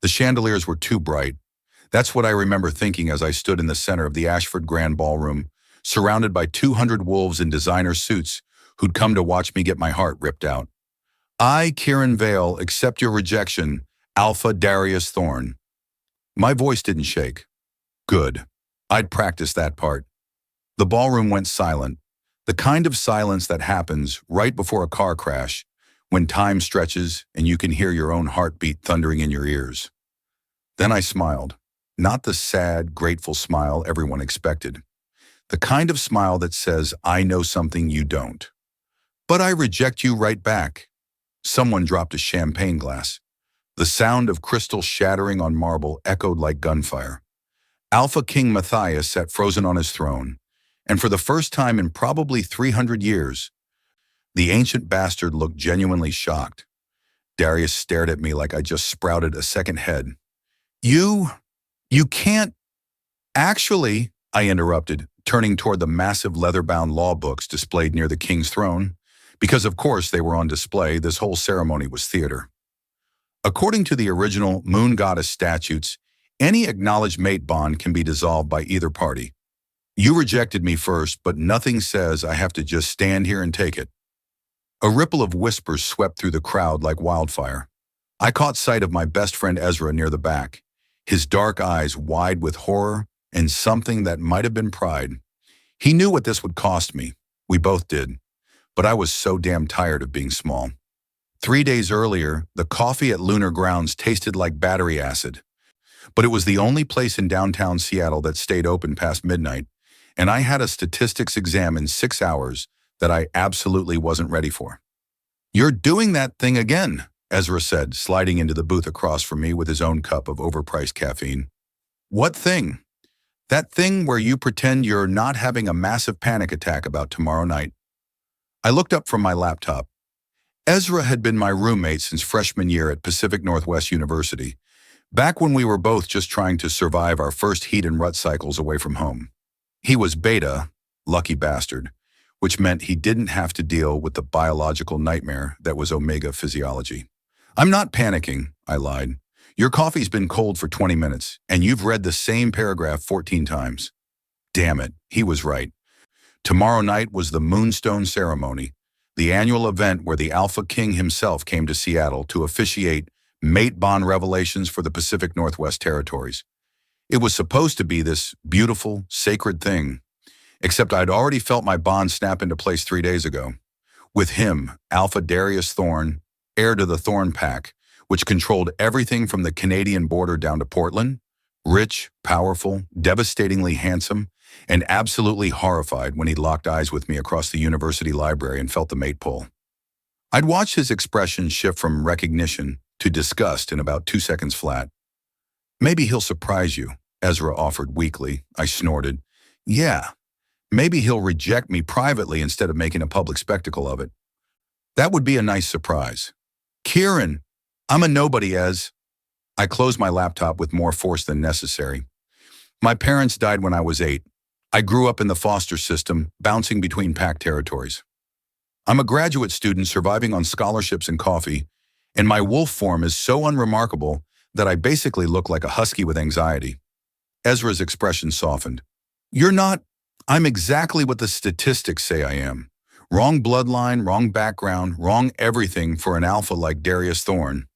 The chandeliers were too bright. That's what I remember thinking as I stood in the center of the Ashford Grand Ballroom, surrounded by 200 wolves in designer suits who'd come to watch me get my heart ripped out. I, Kieran Vale, accept your rejection, Alpha Darius Thorne. My voice didn't shake. Good. I'd practiced that part. The ballroom went silent, the kind of silence that happens right before a car crash, when time stretches and you can hear your own heartbeat thundering in your ears. Then I smiled, not the sad, grateful smile everyone expected. The kind of smile that says, I know something you don't. But I reject you right back. Someone dropped a champagne glass. The sound of crystal shattering on marble echoed like gunfire. Alpha King Matthias sat frozen on his throne, and for the first time in probably 300 years, the ancient bastard looked genuinely shocked. Darius stared at me like I just sprouted a second head. You can't. Actually, I interrupted, turning toward the massive leather-bound law books displayed near the king's throne, because of course they were on display. This whole ceremony was theater. According to the original Moon Goddess statutes, any acknowledged mate bond can be dissolved by either party. You rejected me first, but nothing says I have to just stand here and take it. A ripple of whispers swept through the crowd like wildfire. I caught sight of my best friend Ezra near the back, his dark eyes wide with horror and something that might have been pride. He knew what this would cost me. We both did. But I was so damn tired of being small. 3 days earlier, the coffee at Lunar Grounds tasted like battery acid. But it was the only place in downtown Seattle that stayed open past midnight, and I had a statistics exam in 6 hours that I absolutely wasn't ready for. You're doing that thing again, Ezra said, sliding into the booth across from me with his own cup of overpriced caffeine. What thing? That thing where you pretend you're not having a massive panic attack about tomorrow night. I looked up from my laptop. Ezra had been my roommate since freshman year at Pacific Northwest University, back when we were both just trying to survive our first heat and rut cycles away from home. He was beta, lucky bastard, which meant he didn't have to deal with the biological nightmare that was omega physiology. I'm not panicking, I lied. Your coffee's been cold for 20 minutes, and you've read the same paragraph 14 times. Damn it, he was right. Tomorrow night was the Moonstone Ceremony, the annual event where the Alpha King himself came to Seattle to officiate mate bond revelations for the Pacific Northwest territories. It was supposed to be this beautiful, sacred thing, except I'd already felt my bond snap into place 3 days ago. With him, Alpha Darius Thorne, heir to the Thorne Pack, which controlled everything from the Canadian border down to Portland, rich, powerful, devastatingly handsome, and absolutely horrified when he locked eyes with me across the university library and felt the mate pull. I'd watched his expression shift from recognition to disgust in about 2 seconds flat. Maybe he'll surprise you, Ezra offered weakly. I snorted. Yeah, maybe he'll reject me privately instead of making a public spectacle of it. That would be a nice surprise. Kieran, I'm a nobody, Ez. I closed my laptop with more force than necessary. My parents died when I was 8. I grew up in the foster system, bouncing between pack territories. I'm a graduate student surviving on scholarships and coffee, and my wolf form is so unremarkable that I basically look like a husky with anxiety. Ezra's expression softened. You're not. I'm exactly what the statistics say I am. Wrong bloodline, wrong background, wrong everything for an alpha like Darius Thorne.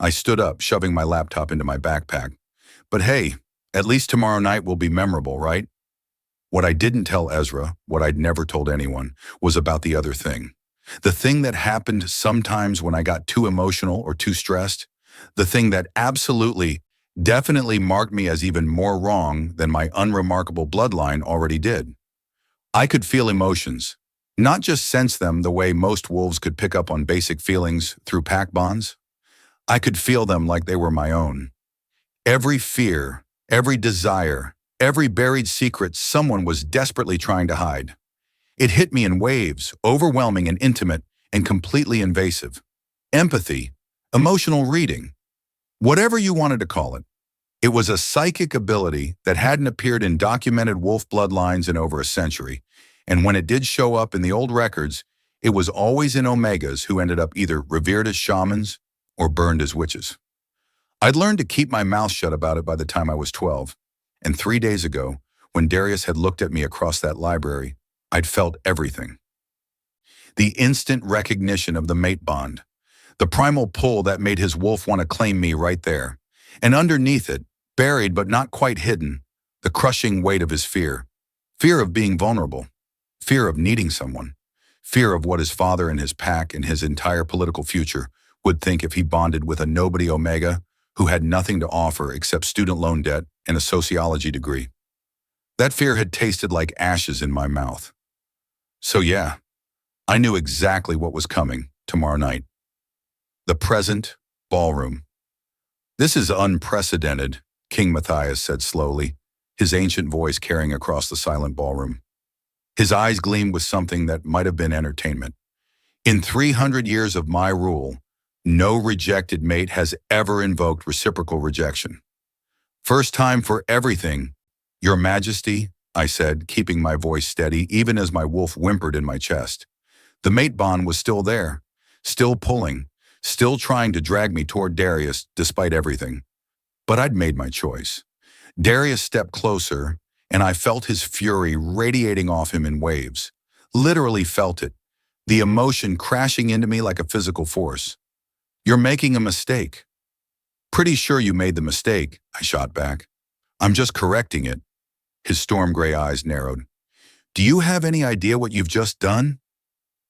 I stood up, shoving my laptop into my backpack. But hey, at least tomorrow night will be memorable, right? What I didn't tell Ezra, what I'd never told anyone, was about the other thing. The thing that happened sometimes when I got too emotional or too stressed. The thing that absolutely, definitely marked me as even more wrong than my unremarkable bloodline already did. I could feel emotions, not just sense them the way most wolves could pick up on basic feelings through pack bonds. I could feel them like they were my own. Every fear, every desire, every buried secret someone was desperately trying to hide. It hit me in waves, overwhelming and intimate and completely invasive. Empathy, emotional reading, whatever you wanted to call it. It was a psychic ability that hadn't appeared in documented wolf bloodlines in over a century, and when it did show up in the old records, it was always in omegas who ended up either revered as shamans or burned as witches. I'd learned to keep my mouth shut about it by the time I was 12. And 3 days ago, when Darius had looked at me across that library, I'd felt everything. The instant recognition of the mate bond. The primal pull that made his wolf want to claim me right there. And underneath it, buried but not quite hidden, the crushing weight of his fear. Fear of being vulnerable. Fear of needing someone. Fear of what his father and his pack and his entire political future would think if he bonded with a nobody Omega who had nothing to offer except student loan debt and a sociology degree. That fear had tasted like ashes in my mouth. So yeah, I knew exactly what was coming tomorrow night. The present ballroom. This is unprecedented, King Matthias said slowly, his ancient voice carrying across the silent ballroom. His eyes gleamed with something that might have been entertainment. In 300 years of my rule, no rejected mate has ever invoked reciprocal rejection. First time for everything, Your Majesty, I said, keeping my voice steady even as my wolf whimpered in my chest. The mate bond was still there, still pulling, still trying to drag me toward Darius despite everything. But I'd made my choice. Darius stepped closer, and I felt his fury radiating off him in waves. Literally felt it, the emotion crashing into me like a physical force. You're making a mistake. Pretty sure you made the mistake, I shot back. I'm just correcting it. His storm gray eyes narrowed. Do you have any idea what you've just done?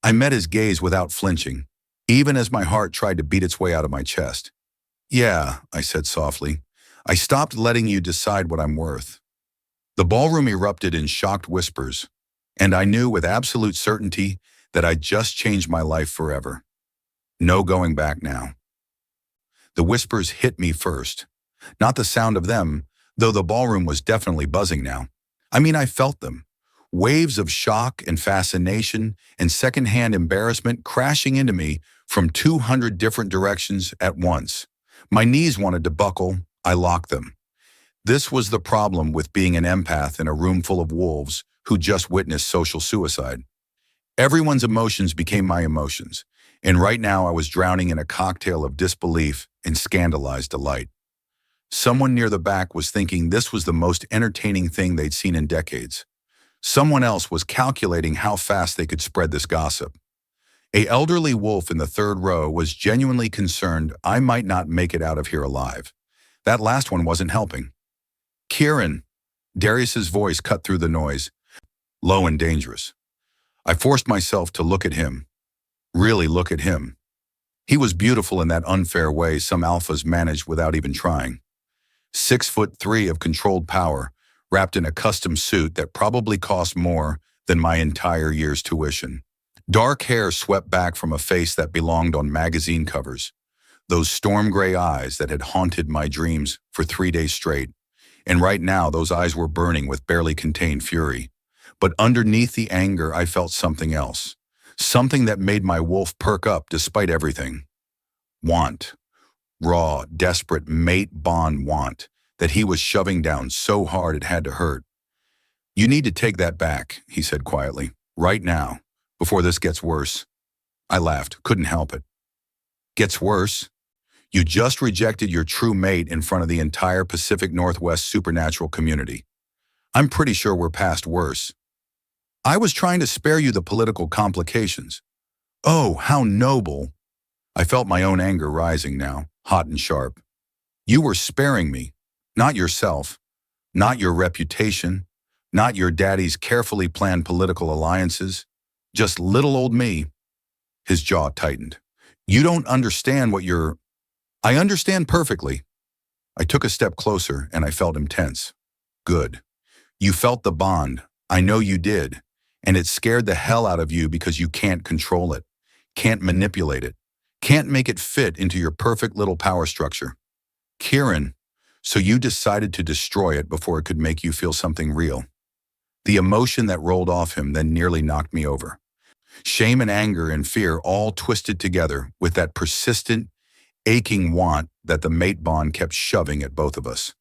I met his gaze without flinching, even as my heart tried to beat its way out of my chest. Yeah, I said softly. I stopped letting you decide what I'm worth. The ballroom erupted in shocked whispers, and I knew with absolute certainty that I'd just changed my life forever. No going back now. The whispers hit me first. Not the sound of them, though the ballroom was definitely buzzing now. I felt them. Waves of shock and fascination and secondhand embarrassment crashing into me from 200 different directions at once. My knees wanted to buckle. I locked them. This was the problem with being an empath in a room full of wolves who just witnessed social suicide. Everyone's emotions became my emotions, and right now I was drowning in a cocktail of disbelief and scandalized delight. Someone near the back was thinking this was the most entertaining thing they'd seen in decades. Someone else was calculating how fast they could spread this gossip. An elderly wolf in the third row was genuinely concerned I might not make it out of here alive. That last one wasn't helping. Kieran, Darius's voice cut through the noise, low and dangerous. I forced myself to look at him, really look at him. He was beautiful in that unfair way some alphas manage without even trying. 6'3" of controlled power, wrapped in a custom suit that probably cost more than my entire year's tuition. Dark hair swept back from a face that belonged on magazine covers. Those storm gray eyes that had haunted my dreams for 3 days straight. And right now, those eyes were burning with barely contained fury. But underneath the anger, I felt something else. Something that made my wolf perk up despite everything. Want. Raw, desperate, mate bond want that he was shoving down so hard it had to hurt. You need to take that back, he said quietly. Right now, before this gets worse. I laughed, couldn't help it. Gets worse? You just rejected your true mate in front of the entire Pacific Northwest supernatural community. I'm pretty sure we're past worse. I was trying to spare you the political complications. Oh, how noble. I felt my own anger rising now, hot and sharp. You were sparing me, not yourself, not your reputation, not your daddy's carefully planned political alliances, just little old me. His jaw tightened. You don't understand what you're... I understand perfectly. I took a step closer and I felt him tense. Good. You felt the bond. I know you did. And it scared the hell out of you because you can't control it, can't manipulate it, can't make it fit into your perfect little power structure. Kieran, so you decided to destroy it before it could make you feel something real. The emotion that rolled off him then nearly knocked me over. Shame and anger and fear all twisted together with that persistent, aching want that the mate bond kept shoving at both of us.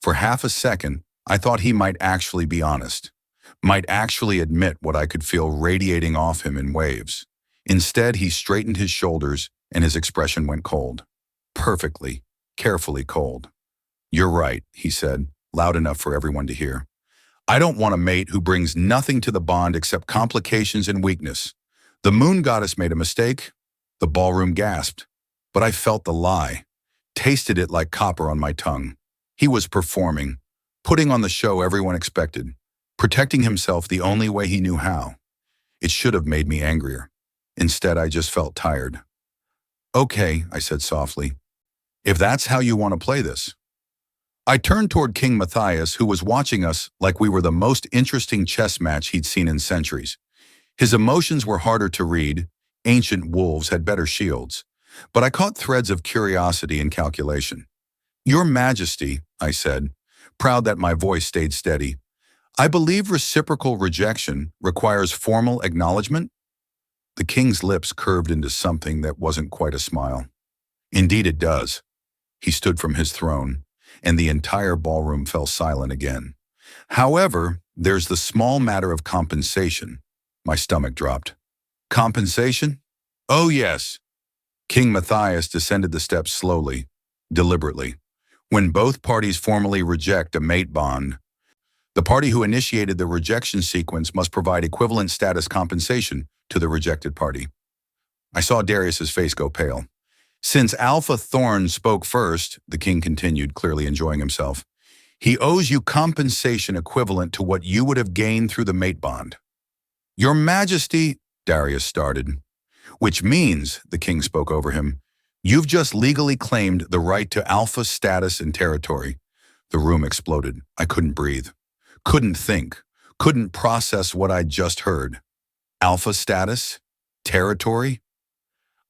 For half a second, I thought he might actually be honest, might actually admit what I could feel radiating off him in waves. Instead, he straightened his shoulders and his expression went cold. Perfectly. carefully cold. "You're right," he said, loud enough for everyone to hear. "I don't want a mate who brings nothing to the bond except complications and weakness." The moon goddess made a mistake. The ballroom gasped. But I felt the lie, tasted it like copper on my tongue. He was performing, putting on the show everyone expected, protecting himself the only way he knew how. It should have made me angrier. Instead, I just felt tired. "Okay," I said softly, "if that's how you want to play this." I turned toward King Matthias, who was watching us like we were the most interesting chess match he'd seen in centuries. His emotions were harder to read. Ancient wolves had better shields. But I caught threads of curiosity and calculation. "Your Majesty," I said, proud that my voice stayed steady, "I believe reciprocal rejection requires formal acknowledgement." The king's lips curved into something that wasn't quite a smile. "Indeed it does." He stood from his throne, and the entire ballroom fell silent again. "However, there's the small matter of compensation." My stomach dropped. "Compensation? Oh yes." King Matthias descended the steps slowly, deliberately. "When both parties formally reject a mate bond, the party who initiated the rejection sequence must provide equivalent status compensation to the rejected party." I saw Darius's face go pale. "Since Alpha Thorne spoke first," the king continued, clearly enjoying himself, "he owes you compensation equivalent to what you would have gained through the mate bond." "Your Majesty," Darius started. "Which means," the king spoke over him, "you've just legally claimed the right to alpha status and territory." The room exploded. I couldn't breathe, couldn't think, couldn't process what I'd just heard. Alpha status? Territory?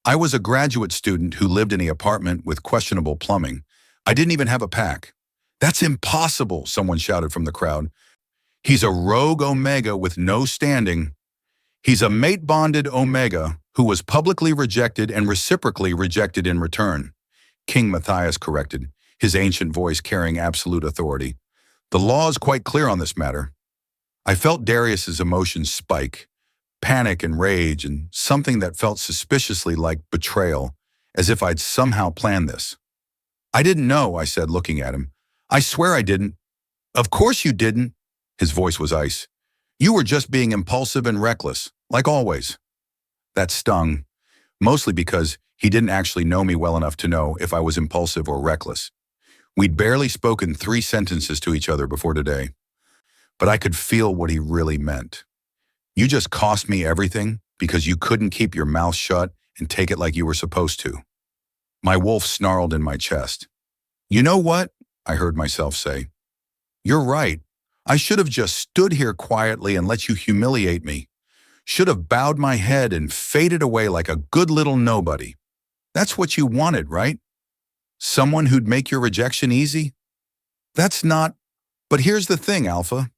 I was a graduate student who lived in an apartment with questionable plumbing. I didn't even have a pack. "That's impossible," someone shouted from the crowd. "He's a rogue Omega with no standing." "He's a mate-bonded Omega who was publicly rejected and reciprocally rejected in return," King Matthias corrected, his ancient voice carrying absolute authority. "The law is quite clear on this matter." I felt Darius's emotions spike, panic and rage, and something that felt suspiciously like betrayal, as if I'd somehow planned this. "I didn't know," I said, looking at him. "I swear I didn't." "Of course you didn't." His voice was ice. "You were just being impulsive and reckless, like always." That stung, mostly because he didn't actually know me well enough to know if I was impulsive or reckless. We'd barely spoken 3 sentences to each other before today. But I could feel what he really meant. "You just cost me everything because you couldn't keep your mouth shut and take it like you were supposed to." My wolf snarled in my chest. "You know what?" I heard myself say. "You're right. I should have just stood here quietly and let you humiliate me. Should have bowed my head and faded away like a good little nobody. That's what you wanted, right? Someone who'd make your rejection easy? That's not... But here's the thing, Alpha."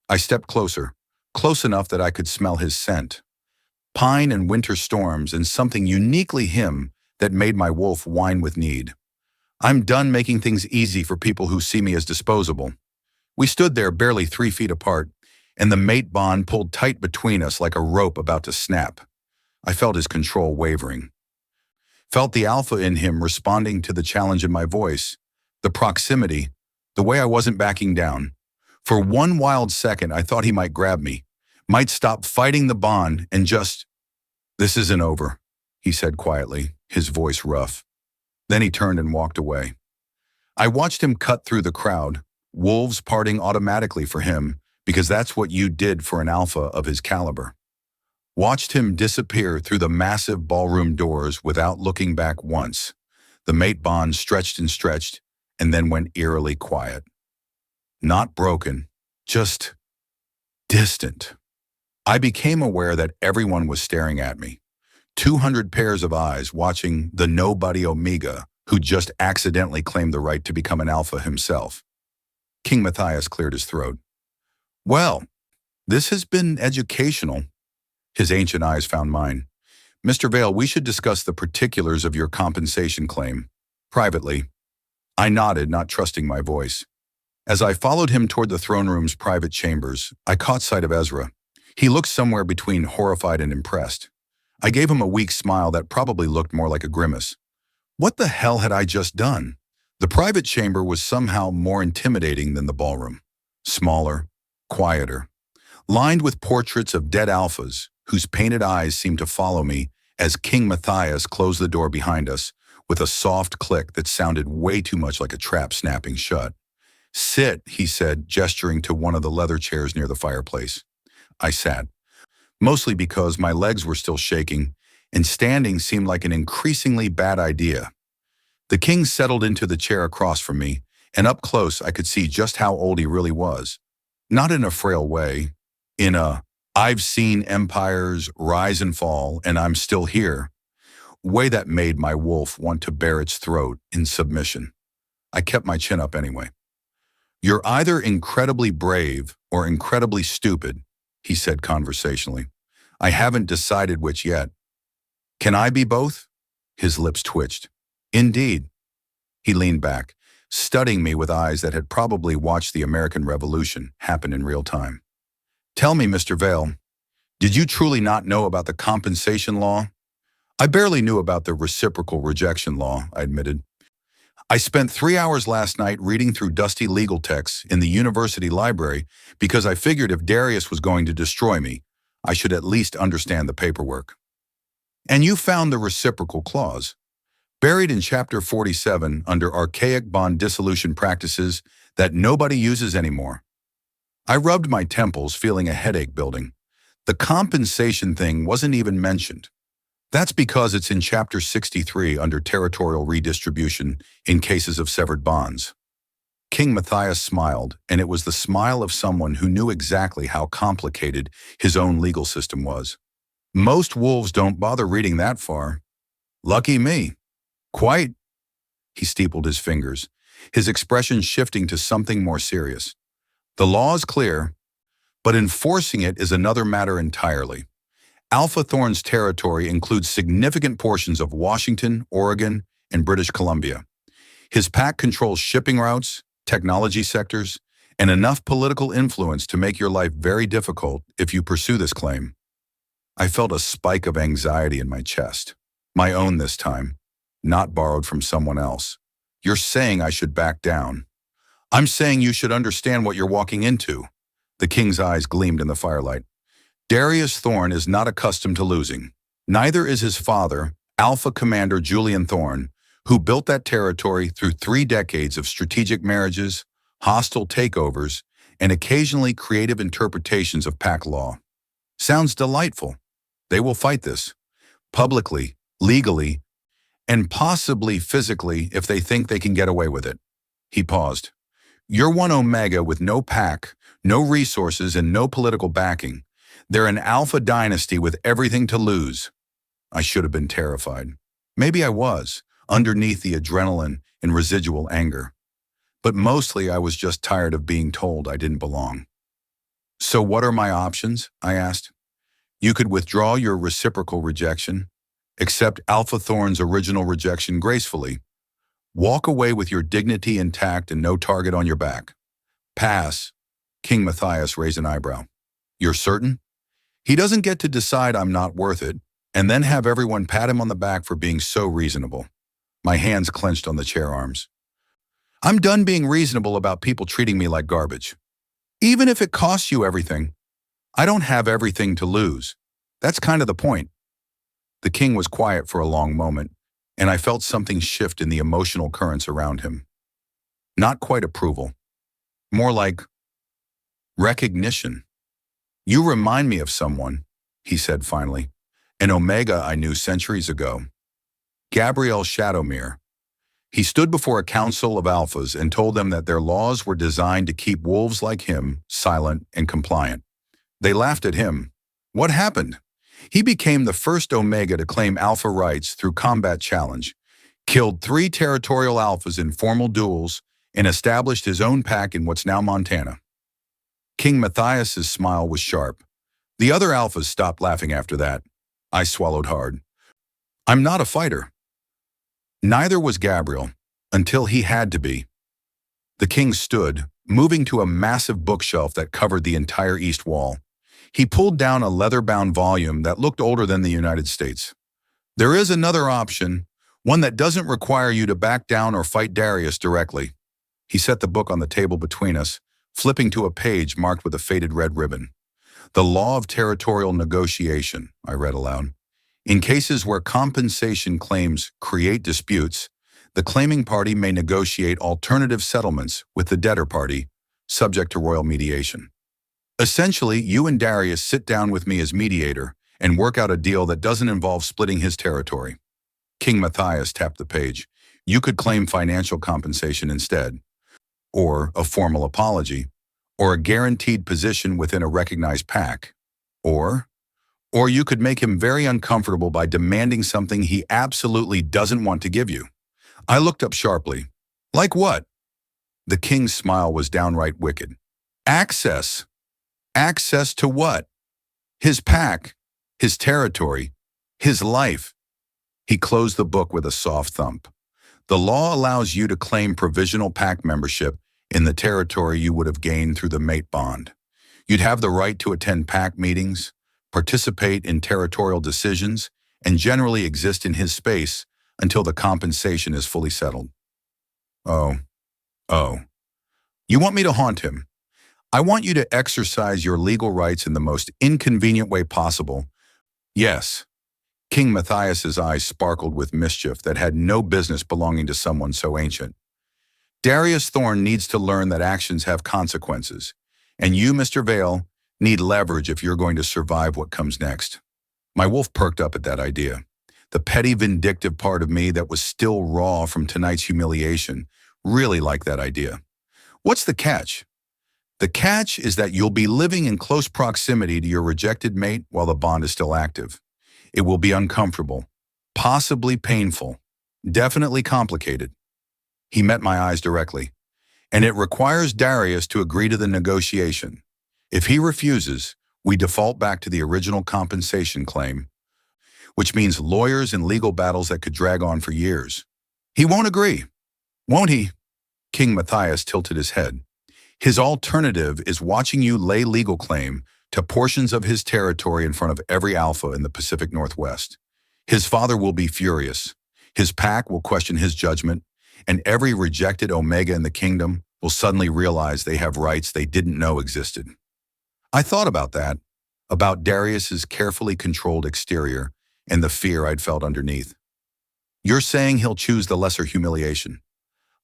I stepped closer, close enough that I could smell his scent. Pine and winter storms and something uniquely him that made my wolf whine with need. "I'm done making things easy for people who see me as disposable." We stood there barely 3 feet apart, and the mate bond pulled tight between us like a rope about to snap. I felt his control wavering. Felt the alpha in him responding to the challenge in my voice, the proximity, the way I wasn't backing down. For one wild second, I thought he might grab me, might stop fighting the bond and just... "This isn't over," he said quietly, his voice rough. Then he turned and walked away. I watched him cut through the crowd, wolves parting automatically for him, because that's what you did for an alpha of his caliber. Watched him disappear through the massive ballroom doors without looking back once. The mate bond stretched and then went eerily quiet. Not broken, just distant. I became aware that everyone was staring at me. 200 pairs of eyes watching the nobody Omega who just accidentally claimed the right to become an alpha himself. King Matthias cleared his throat. "Well, this has been educational." His ancient eyes found mine. "Mr. Vale, we should discuss the particulars of your compensation claim. Privately." I nodded, not trusting my voice. As I followed him toward the throne room's private chambers, I caught sight of Ezra. He looked somewhere between horrified and impressed. I gave him a weak smile that probably looked more like a grimace. What the hell had I just done? The private chamber was somehow more intimidating than the ballroom. Smaller, quieter, lined with portraits of dead alphas whose painted eyes seemed to follow me as King Matthias closed the door behind us with a soft click that sounded way too much like a trap snapping shut. "Sit," he said, gesturing to one of the leather chairs near the fireplace. I sat, mostly because my legs were still shaking, and standing seemed like an increasingly bad idea. The king settled into the chair across from me, and up close I could see just how old he really was. Not in a frail way, in a "I've seen empires rise and fall, and I'm still here" way that made my wolf want to bare its throat in submission. I kept my chin up anyway. "You're either incredibly brave or incredibly stupid," he said conversationally. "I haven't decided which yet." "Can I be both?" His lips twitched. "Indeed." He leaned back, studying me with eyes that had probably watched the American Revolution happen in real time. "Tell me, Mr. Vale, did you truly not know about the compensation law?" "I barely knew about the reciprocal rejection law," I admitted. "I spent 3 hours last night reading through dusty legal texts in the university library because I figured if Darius was going to destroy me, I should at least understand the paperwork." "And you found the reciprocal clause, buried in Chapter 47 under archaic bond dissolution practices that nobody uses anymore." I rubbed my temples, feeling a headache building. The compensation thing wasn't even mentioned. "That's because it's in Chapter 63 under territorial redistribution in cases of severed bonds." King Matthias smiled, and it was the smile of someone who knew exactly how complicated his own legal system was. "Most wolves don't bother reading that far." "Lucky me." "Quite." He steepled his fingers, his expression shifting to something more serious. "The law is clear, but enforcing it is another matter entirely. Alpha Thorne's territory includes significant portions of Washington, Oregon, and British Columbia. His pack controls shipping routes, technology sectors, and enough political influence to make your life very difficult if you pursue this claim." I felt a spike of anxiety in my chest. My own this time, not borrowed from someone else. "You're saying I should back down." "I'm saying you should understand what you're walking into." The king's eyes gleamed in the firelight. "Darius Thorne is not accustomed to losing. Neither is his father, Alpha Commander Julian Thorne, who built that territory through 3 decades of strategic marriages, hostile takeovers, and occasionally creative interpretations of pack law. Sounds delightful. They will fight this. Publicly, legally, and possibly physically if they think they can get away with it." He paused. "You're one Omega with no pack, no resources, and no political backing. They're an Alpha dynasty with everything to lose." I should have been terrified. Maybe I was, underneath the adrenaline and residual anger. But mostly I was just tired of being told I didn't belong. "So what are my options?" I asked. "You could withdraw your reciprocal rejection, accept Alpha Thorne's original rejection gracefully, walk away with your dignity intact and no target on your back. Pass." King Matthias raised an eyebrow. "You're certain?" "He doesn't get to decide I'm not worth it, and then have everyone pat him on the back for being so reasonable." My hands clenched on the chair arms. "I'm done being reasonable about people treating me like garbage. Even if it costs you everything. I don't have everything to lose. That's kind of the point." The king was quiet for a long moment, and I felt something shift in the emotional currents around him. Not quite approval. More like recognition. "You remind me of someone," he said finally. "An Omega I knew centuries ago. Gabriel Shadowmere. He stood before a council of alphas and told them that their laws were designed to keep wolves like him silent and compliant. They laughed at him. What happened? He became the first Omega to claim alpha rights through combat challenge, killed 3 territorial alphas in formal duels, and established his own pack in what's now Montana." King Matthias's smile was sharp. The other alphas stopped laughing after that. I swallowed hard. "I'm not a fighter." Neither was Gabriel, until he had to be. The king stood, moving to a massive bookshelf that covered the entire east wall. He pulled down a leather-bound volume that looked older than the United States. "There is another option, One that doesn't require you to back down or fight Darius directly. He set the book on the table between us, flipping to a page marked with a faded red ribbon. The law of territorial negotiation, I read aloud. In cases where compensation claims create disputes, the claiming party may negotiate alternative settlements with the debtor party, subject to royal mediation. Essentially, you and Darius sit down with me as mediator and work out a deal that doesn't involve splitting his territory. King Matthias tapped the page. You could claim financial compensation instead, or a formal apology, or a guaranteed position within a recognized pack, or you could make him very uncomfortable by demanding something he absolutely doesn't want to give you. I looked up sharply. Like what? The king's smile was downright wicked. Access. Access to what? His pack, his territory, his life. He closed the book with a soft thump. The law allows you to claim provisional pack membership in the territory you would have gained through the mate bond. You'd have the right to attend pack meetings, participate in territorial decisions, and generally exist in his space until the compensation is fully settled. Oh. You want me to haunt him? I want you to exercise your legal rights in the most inconvenient way possible. Yes. King Matthias's eyes sparkled with mischief that had no business belonging to someone so ancient. Darius Thorne needs to learn that actions have consequences, and you, Mr. Vale, need leverage if you're going to survive what comes next. My wolf perked up at that idea. The petty, vindictive part of me that was still raw from tonight's humiliation really liked that idea. What's the catch? The catch is that you'll be living in close proximity to your rejected mate while the bond is still active. It will be uncomfortable, possibly painful, definitely complicated. He met my eyes directly. And it requires Darius to agree to the negotiation. If he refuses, we default back to the original compensation claim, which means lawyers and legal battles that could drag on for years. He won't agree, won't he? King Matthias tilted his head. His alternative is watching you lay legal claim to portions of his territory in front of every alpha in the Pacific Northwest. His father will be furious. His pack will question his judgment, and every rejected omega in the kingdom will suddenly realize they have rights they didn't know existed. I thought about that, about Darius's carefully controlled exterior and the fear I'd felt underneath. You're saying he'll choose the lesser humiliation.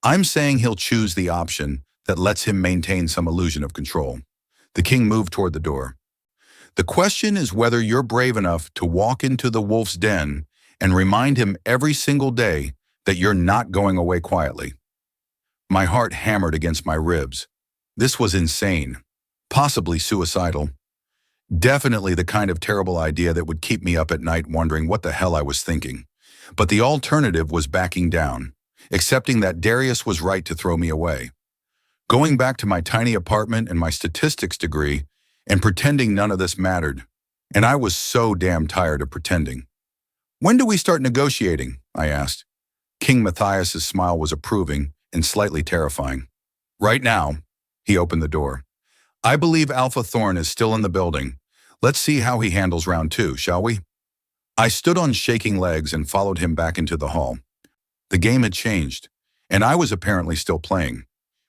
I'm saying he'll choose the option that lets him maintain some illusion of control. The king moved toward the door. The question is whether you're brave enough to walk into the wolf's den and remind him every single day that you're not going away quietly. My heart hammered against my ribs. This was insane, possibly suicidal. Definitely the kind of terrible idea that would keep me up at night wondering what the hell I was thinking. But the alternative was backing down, accepting that Darius was right to throw me away. Going back to my tiny apartment and my statistics degree and pretending none of this mattered. And I was so damn tired of pretending. When do we start negotiating? I asked. King Matthias's smile was approving and slightly terrifying. Right now, he opened the door. I believe Alpha Thorne is still in the building. Let's see how he handles round 2, shall we? I stood on shaking legs and followed him back into the hall. The game had changed, and I was apparently still playing.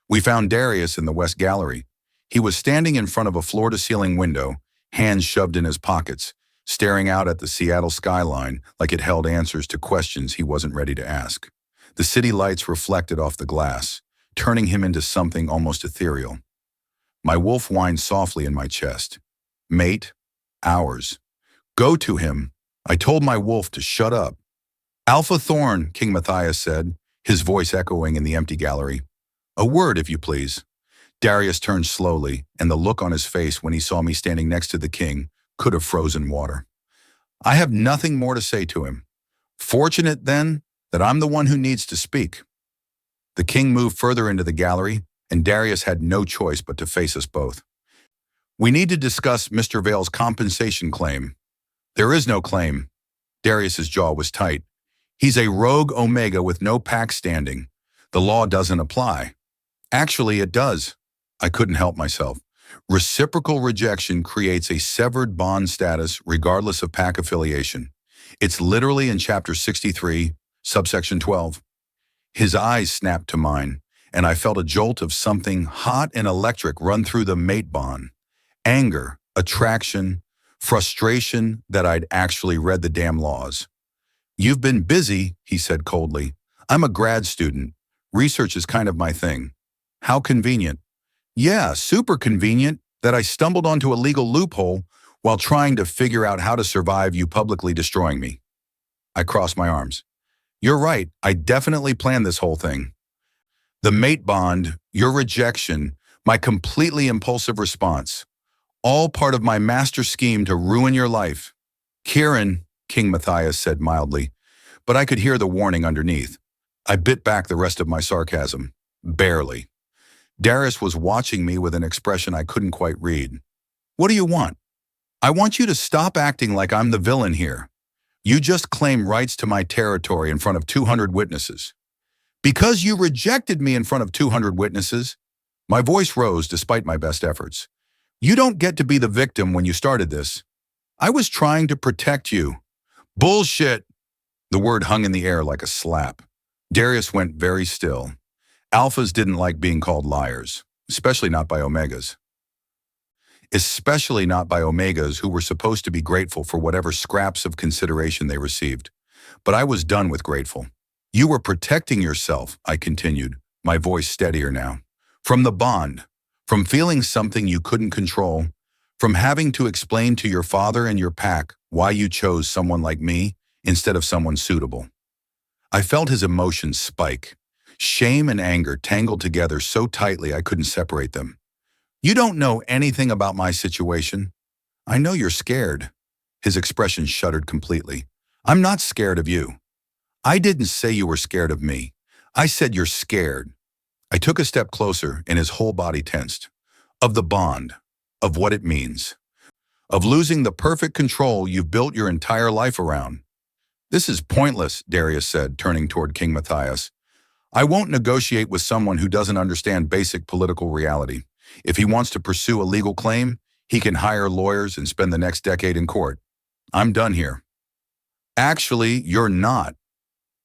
We found Darius in the West Gallery. He was standing in front of a floor-to-ceiling window, hands shoved in his pockets, staring out at the Seattle skyline like it held answers to questions he wasn't ready to ask. The city lights reflected off the glass, turning him into something almost ethereal. My wolf whined softly in my chest. Mate, ours. Go to him. I told my wolf to shut up. Alpha Thorne, King Matthias said, his voice echoing in the empty gallery. A word, if you please. Darius turned slowly, and the look on his face when he saw me standing next to the king could have frozen water. I have nothing more to say to him. Fortunate, then, that I'm the one who needs to speak. The king moved further into the gallery, and Darius had no choice but to face us both. We need to discuss Mr. Vale's compensation claim. There is no claim. Darius's jaw was tight. He's a rogue omega with no pack standing. The law doesn't apply. Actually, it does. I couldn't help myself. Reciprocal rejection creates a severed bond status regardless of pack affiliation. It's literally in Chapter 63, Subsection 12. His eyes snapped to mine, and I felt a jolt of something hot and electric run through the mate bond. Anger, attraction, frustration that I'd actually read the damn laws. "You've been busy," he said coldly. "I'm a grad student. Research is kind of my thing." "How convenient." "Yeah, super convenient that I stumbled onto a legal loophole while trying to figure out how to survive you publicly destroying me." I crossed my arms. "You're right, I definitely planned this whole thing. The mate bond, your rejection, my completely impulsive response, all part of my master scheme to ruin your life." "Kieran," King Matthias said mildly, but I could hear the warning underneath. I bit back the rest of my sarcasm. Barely. Darius was watching me with an expression I couldn't quite read. "What do you want?" "I want you to stop acting like I'm the villain here. You just claim rights to my territory in front of 200 witnesses. Because you rejected me in front of 200 witnesses." My voice rose despite my best efforts. "You don't get to be the victim when you started this. I was trying to protect you." "Bullshit!" The word hung in the air like a slap. Darius went very still. Alphas didn't like being called liars, especially not by Omegas. Especially not by Omegas who were supposed to be grateful for whatever scraps of consideration they received. But I was done with grateful. "You were protecting yourself," I continued, my voice steadier now. "From the bond, from feeling something you couldn't control, from having to explain to your father and your pack why you chose someone like me instead of someone suitable." I felt his emotions spike. Shame and anger tangled together so tightly I couldn't separate them. "You don't know anything about my situation. I know you're scared." His expression shuddered completely. "I'm not scared of you. I didn't say you were scared of me. I said you're scared." I took a step closer and his whole body tensed. "Of the bond, of what it means, of losing the perfect control you've built your entire life around." "This is pointless," Darius said, turning toward King Matthias. "I won't negotiate with someone who doesn't understand basic political reality. If he wants to pursue a legal claim, he can hire lawyers and spend the next decade in court. I'm done here." "Actually, you're not."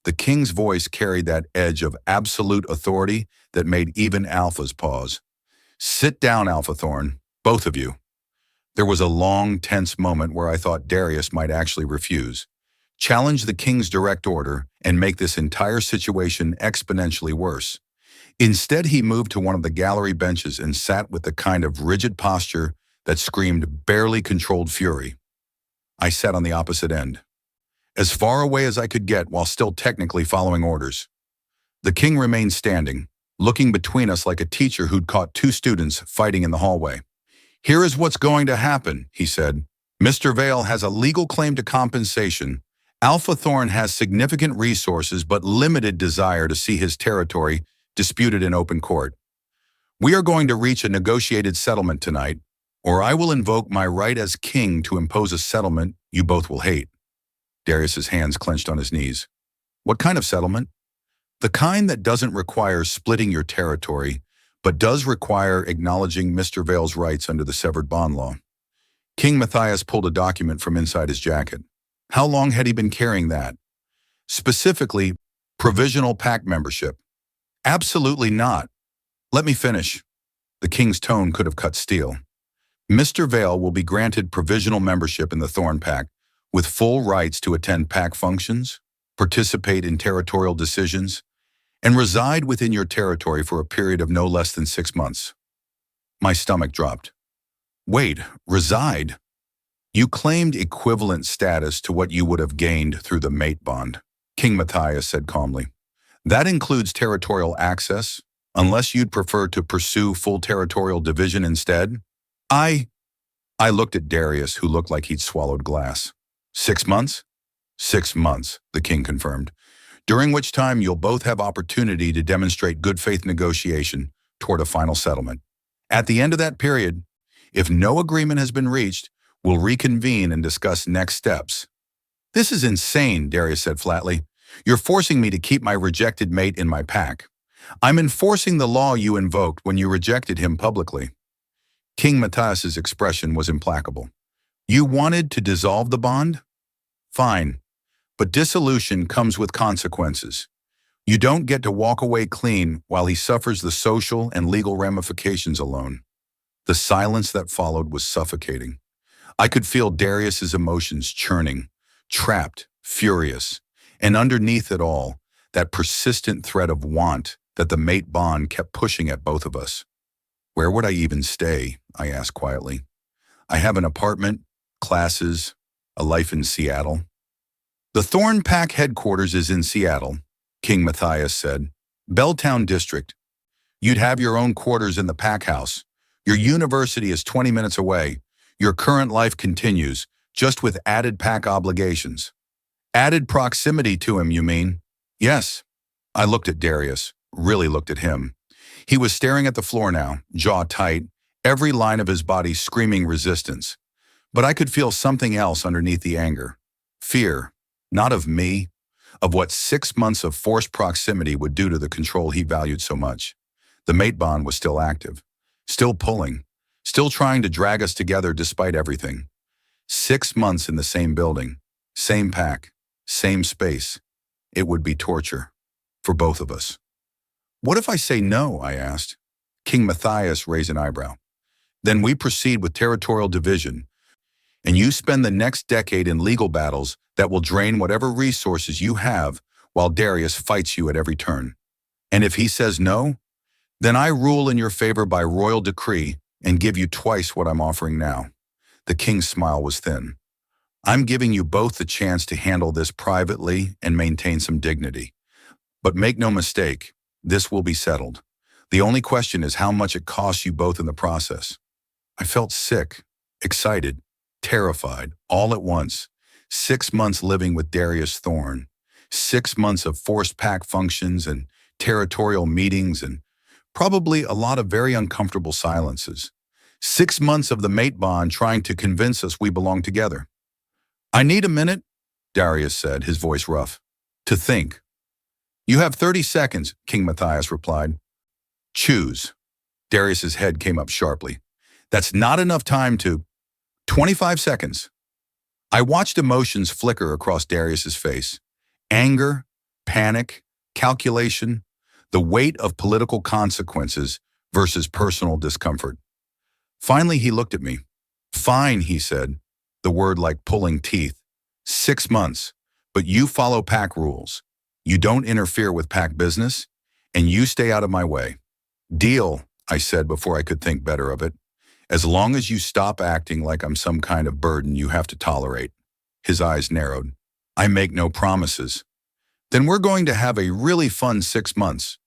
The king's voice carried that edge of absolute authority that made even alphas pause. "Sit down, Alpha Thorne, both of you." There was a long, tense moment where I thought Darius might actually refuse, challenge the king's direct order, and make this entire situation exponentially worse. Instead, he moved to one of the gallery benches and sat with the kind of rigid posture that screamed barely controlled fury. I sat on the opposite end, as far away as I could get while still technically following orders. The king remained standing, looking between us like a teacher who'd caught two students fighting in the hallway. "Here is what's going to happen," he said. "Mr. Vale has a legal claim to compensation. Alpha Thorne has significant resources but limited desire to see his territory disputed in open court. We are going to reach a negotiated settlement tonight, or I will invoke my right as king to impose a settlement you both will hate." Darius's hands clenched on his knees. "What kind of settlement?" "The kind that doesn't require splitting your territory, but does require acknowledging Mr. Vale's rights under the severed bond law." King Matthias pulled a document from inside his jacket. How long had he been carrying that? "Specifically, provisional pact membership." "Absolutely not. Let me finish." The king's tone could have cut steel. "Mr. Vale will be granted provisional membership in the Thorn Pact, with full rights to attend pact functions, participate in territorial decisions, and reside within your territory for a period of no less than 6 months." My stomach dropped. "Wait, reside?" "You claimed equivalent status to what you would have gained through the mate bond," King Matthias said calmly. "That includes territorial access, unless you'd prefer to pursue full territorial division instead." I looked at Darius, who looked like he'd swallowed glass. 6 months? 6 months, the king confirmed, during which time you'll both have opportunity to demonstrate good faith negotiation toward a final settlement. At the end of that period, if no agreement has been reached, we'll reconvene and discuss next steps. "This is insane," Darius said flatly. "You're forcing me to keep my rejected mate in my pack. I'm enforcing the law you invoked when you rejected him publicly." King Matthias's expression was implacable. "You wanted to dissolve the bond? Fine. But dissolution comes with consequences. You don't get to walk away clean while he suffers the social and legal ramifications alone. The silence that followed was suffocating. I could feel Darius's emotions churning, trapped, furious, and underneath it all, that persistent thread of want that the mate bond kept pushing at both of us. Where would I even stay? I asked quietly. I have an apartment, classes, a life in Seattle. The Thorne Pack headquarters is in Seattle, King Matthias said. Belltown District. You'd have your own quarters in the pack house. Your university is 20 minutes away. Your current life continues, just with added pack obligations. Added proximity to him, you mean? Yes. I looked at Darius, really looked at him. He was staring at the floor now, jaw tight, every line of his body screaming resistance. But I could feel something else underneath the anger. Fear, not of me, of what 6 months of forced proximity would do to the control he valued so much. The mate bond was still active, still pulling, still trying to drag us together despite everything. 6 months in the same building, same pack, same space. It would be torture, for both of us. What if I say no? I asked. King Matthias raised an eyebrow. Then we proceed with territorial division, and you spend the next decade in legal battles that will drain whatever resources you have while Darius fights you at every turn. And if he says no, then I rule in your favor by royal decree and give you twice what I'm offering now. The king's smile was thin. I'm giving you both the chance to handle this privately and maintain some dignity. But make no mistake, this will be settled. The only question is how much it costs you both in the process. I felt sick, excited, terrified, all at once. 6 months living with Darius Thorne, 6 months of forced pack functions and territorial meetings and probably a lot of very uncomfortable silences. 6 months of the mate bond trying to convince us we belong together. I need a minute, Darius said, his voice rough, to think. You have 30 seconds, King Matthias replied. Choose. Darius's head came up sharply. That's not enough time to... 25 seconds. I watched emotions flicker across Darius's face. Anger, panic, calculation, the weight of political consequences versus personal discomfort. Finally, he looked at me. Fine, he said, the word like pulling teeth. 6 months, but you follow pack rules. You don't interfere with pack business, and you stay out of my way. Deal, I said before I could think better of it. As long as you stop acting like I'm some kind of burden you have to tolerate. His eyes narrowed. I make no promises. Then we're going to have a really fun 6 months.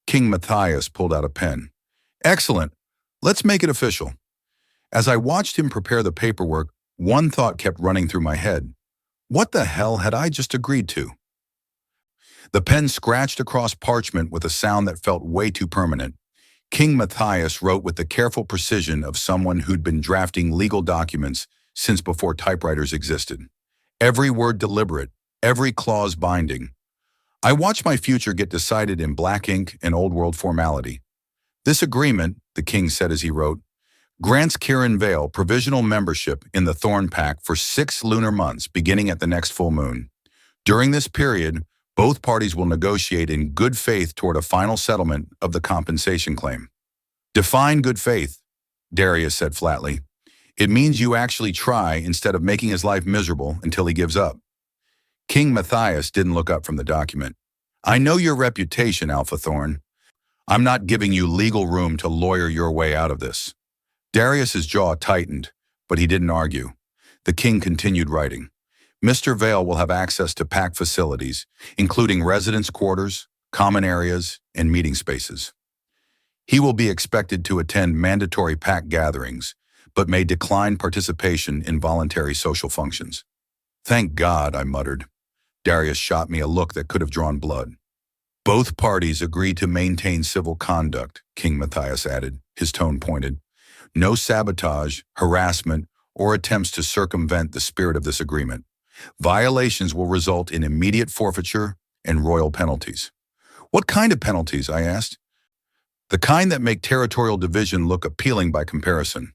King Matthias pulled out a pen. Excellent. Let's make it official. As I watched him prepare the paperwork, one thought kept running through my head. What the hell had I just agreed to? The pen scratched across parchment with a sound that felt way too permanent. King Matthias wrote with the careful precision of someone who'd been drafting legal documents since before typewriters existed. Every word deliberate, every clause binding. I watched my future get decided in black ink and old-world formality. This agreement, the king said as he wrote, grants Kieran Vale provisional membership in the Thorne Pack for 6 lunar months beginning at the next full moon. During this period, both parties will negotiate in good faith toward a final settlement of the compensation claim. Define good faith, Darius said flatly. It means you actually try instead of making his life miserable until he gives up. King Matthias didn't look up from the document. I know your reputation, Alpha Thorne. I'm not giving you legal room to lawyer your way out of this. Darius's jaw tightened, but he didn't argue. The king continued writing. Mr. Vale will have access to pack facilities, including residence quarters, common areas, and meeting spaces. He will be expected to attend mandatory pack gatherings, but may decline participation in voluntary social functions. Thank God, I muttered. Darius shot me a look that could have drawn blood. Both parties agreed to maintain civil conduct, King Matthias added, his tone pointed. No sabotage, harassment, or attempts to circumvent the spirit of this agreement. Violations will result in immediate forfeiture and royal penalties. What kind of penalties? I asked. The kind that make territorial division look appealing by comparison.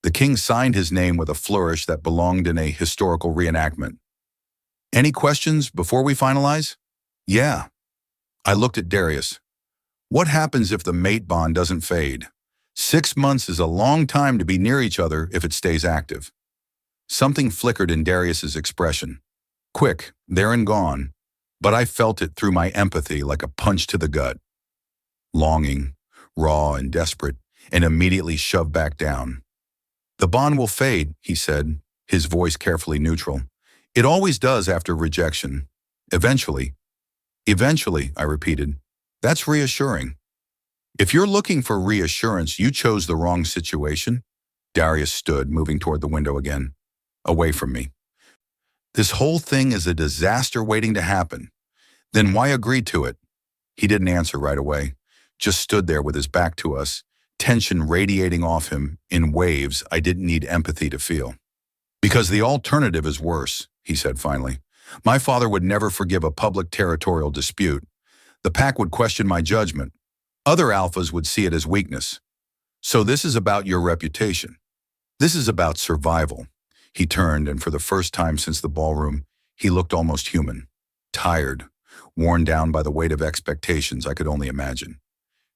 The king signed his name with a flourish that belonged in a historical reenactment. Any questions before we finalize? Yeah. I looked at Darius. What happens if the mate bond doesn't fade? 6 months is a long time to be near each other if it stays active. Something flickered in Darius's expression. Quick, there and gone, but I felt it through my empathy like a punch to the gut. Longing, raw and desperate, and immediately shoved back down. The bond will fade, he said, his voice carefully neutral. It always does after rejection. Eventually. Eventually, I repeated. That's reassuring. If you're looking for reassurance, you chose the wrong situation. Darius stood, moving toward the window again, away from me. This whole thing is a disaster waiting to happen. Then why agree to it? He didn't answer right away, just stood there with his back to us, tension radiating off him in waves I didn't need empathy to feel. Because the alternative is worse, he said finally. My father would never forgive a public territorial dispute. The pack would question my judgment. Other alphas would see it as weakness. So this is about your reputation. This is about survival. He turned, and for the first time since the ballroom, he looked almost human. Tired, worn down by the weight of expectations I could only imagine.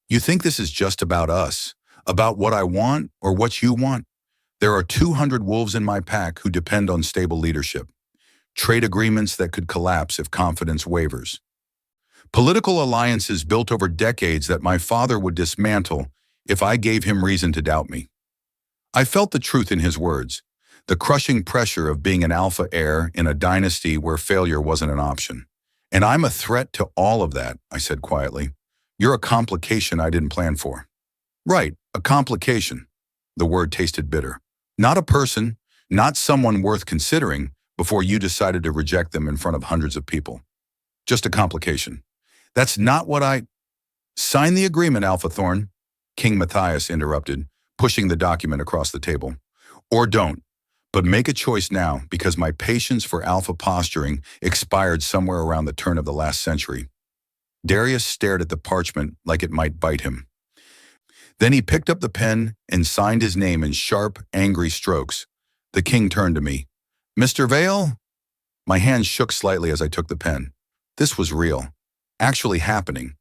You think this is just about us, about what I want or what you want? There are 200 wolves in my pack who depend on stable leadership. Trade agreements that could collapse if confidence wavers. Political alliances built over decades that my father would dismantle if I gave him reason to doubt me. I felt the truth in his words, the crushing pressure of being an alpha heir in a dynasty where failure wasn't an option. And I'm a threat to all of that, I said quietly. You're a complication I didn't plan for. Right, a complication. The word tasted bitter. Not a person, not someone worth considering before you decided to reject them in front of hundreds of people. Just a complication. That's not what I... Sign the agreement, Alpha Thorne, King Matthias interrupted, pushing the document across the table. Or don't, but make a choice now because my patience for alpha posturing expired somewhere around the turn of the last century. Darius stared at the parchment like it might bite him. Then he picked up the pen and signed his name in sharp, angry strokes. The king turned to me. Mr. Vale? My hand shook slightly as I took the pen. This was real. Actually happening.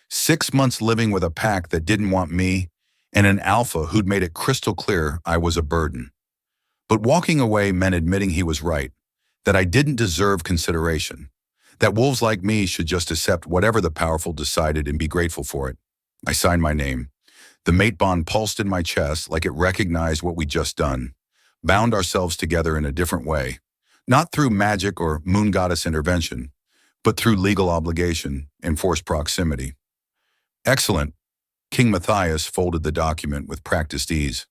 6 months living with a pack that didn't want me, and an alpha who'd made it crystal clear I was a burden. But walking away meant admitting he was right, that I didn't deserve consideration, that wolves like me should just accept whatever the powerful decided and be grateful for it. I signed my name. The mate bond pulsed in my chest like it recognized what we'd just done, bound ourselves together in a different way, not through magic or moon goddess intervention, but through legal obligation and forced proximity. Excellent. King Matthias folded the document with practiced ease.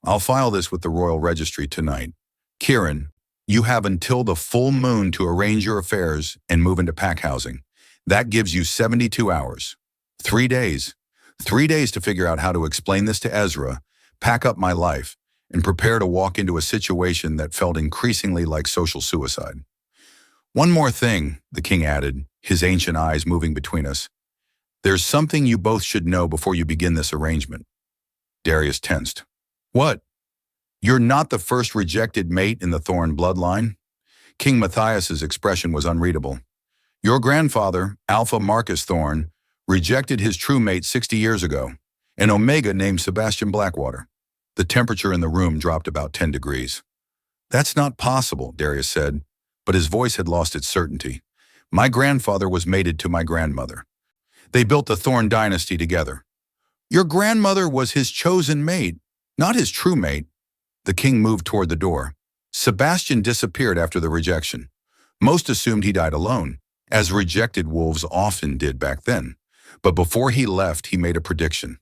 I'll file this with the royal registry tonight. Kieran, you have until the full moon to arrange your affairs and move into pack housing. That gives you 72 hours. 3 days. 3 days to figure out how to explain this to Ezra, pack up my life, and prepare to walk into a situation that felt increasingly like social suicide. One more thing, the king added, his ancient eyes moving between us. There's something you both should know before you begin this arrangement. Darius tensed. What? You're not the first rejected mate in the Thorne bloodline? King Matthias's expression was unreadable. Your grandfather, Alpha Marcus Thorne, rejected his true mate 60 years ago, an Omega named Sebastian Blackwater. The temperature in the room dropped about 10 degrees. That's not possible, Darius said, but his voice had lost its certainty. My grandfather was mated to my grandmother. They built the Thorne dynasty together. Your grandmother was his chosen mate, not his true mate. The king moved toward the door. Sebastian disappeared after the rejection. Most assumed he died alone, as rejected wolves often did back then. But before he left, he made a prediction.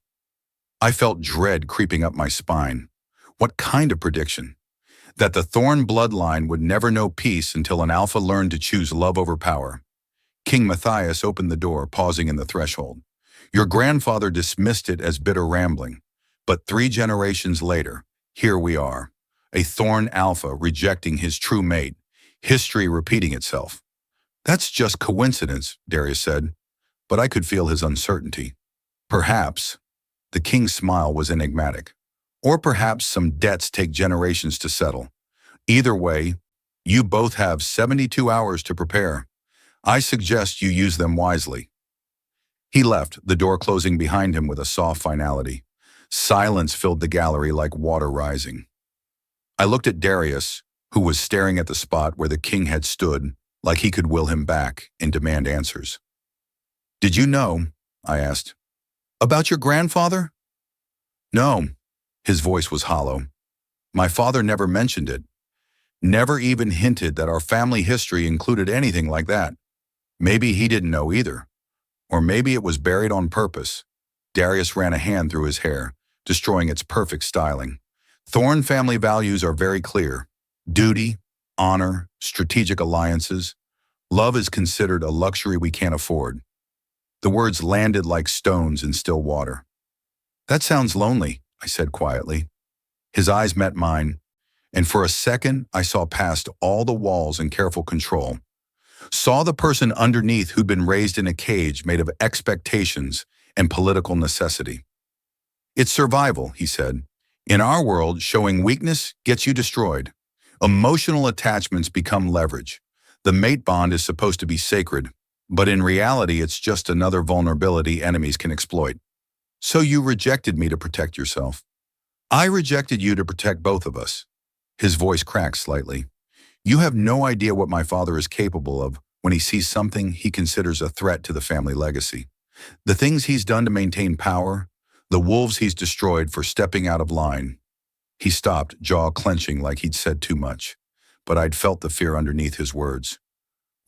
I felt dread creeping up my spine. What kind of prediction? That the Thorne bloodline would never know peace until an alpha learned to choose love over power. King Matthias opened the door, pausing in the threshold. Your grandfather dismissed it as bitter rambling. But 3 generations later, here we are. A Thorne alpha rejecting his true mate. History repeating itself. That's just coincidence, Darius said. But I could feel his uncertainty. Perhaps. The king's smile was enigmatic. Or perhaps some debts take generations to settle. Either way, You both have 72 hours to prepare. I suggest you use them wisely." He left, the door closing behind him with a soft finality. Silence filled the gallery like water rising. I looked at Darius, who was staring at the spot where the king had stood, like he could will him back and demand answers. "Did you know," I asked, "about your grandfather?" "No." His voice was hollow. "My father never mentioned it. Never even hinted that our family history included anything like that. Maybe he didn't know either. Or maybe it was buried on purpose." Darius ran a hand through his hair, destroying its perfect styling. "Thorne family values are very clear. Duty, honor, strategic alliances. Love is considered a luxury we can't afford." The words landed like stones in still water. "That sounds lonely," I said quietly. His eyes met mine, and for a second I saw past all the walls in careful control. Saw the person underneath who'd been raised in a cage made of expectations and political necessity. "It's survival," he said. "In our world, showing weakness gets you destroyed. Emotional attachments become leverage. The mate bond is supposed to be sacred, but in reality it's just another vulnerability enemies can exploit. So you rejected me to protect yourself. I rejected you to protect both of us." His voice cracked slightly. "You have no idea what my father is capable of when he sees something he considers a threat to the family legacy. The things he's done to maintain power, the wolves he's destroyed for stepping out of line." He stopped, jaw clenching like he'd said too much, but I'd felt the fear underneath his words.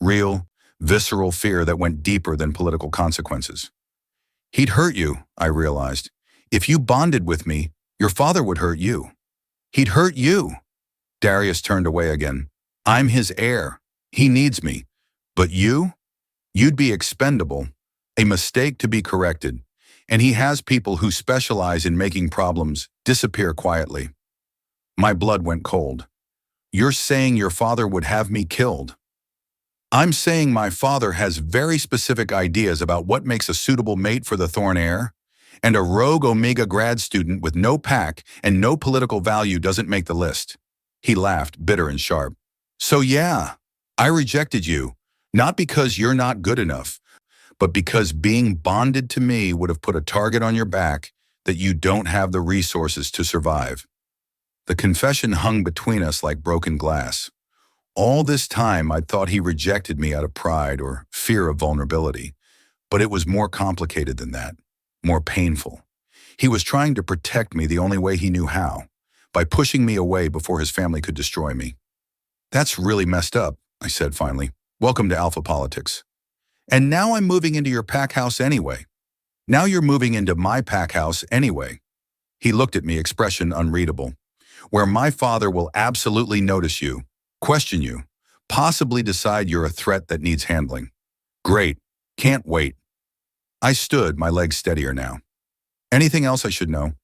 Real, visceral fear that went deeper than political consequences. "He'd hurt you," I realized. "If you bonded with me, your father would hurt you. He'd hurt you." Darius turned away again. "I'm his heir. He needs me. But you'd be expendable, a mistake to be corrected. And he has people who specialize in making problems disappear quietly." My blood went cold. "You're saying your father would have me killed?" "I'm saying my father has very specific ideas about what makes a suitable mate for the Thorne heir, and a rogue Omega grad student with no pack and no political value doesn't make the list." He laughed, bitter and sharp. "So yeah, I rejected you, not because you're not good enough, but because being bonded to me would have put a target on your back that you don't have the resources to survive." The confession hung between us like broken glass. All this time I'd thought he rejected me out of pride or fear of vulnerability, but it was more complicated than that, more painful. He was trying to protect me the only way he knew how, by pushing me away before his family could destroy me. "That's really messed up," I said finally. "Welcome to Alpha Politics. And now I'm moving into your pack house anyway. Now you're moving into my pack house anyway." He looked at me, expression unreadable. "Where my father will absolutely notice you, question you, possibly decide you're a threat that needs handling." "Great. Can't wait." I stood, my legs steadier now. "Anything else I should know?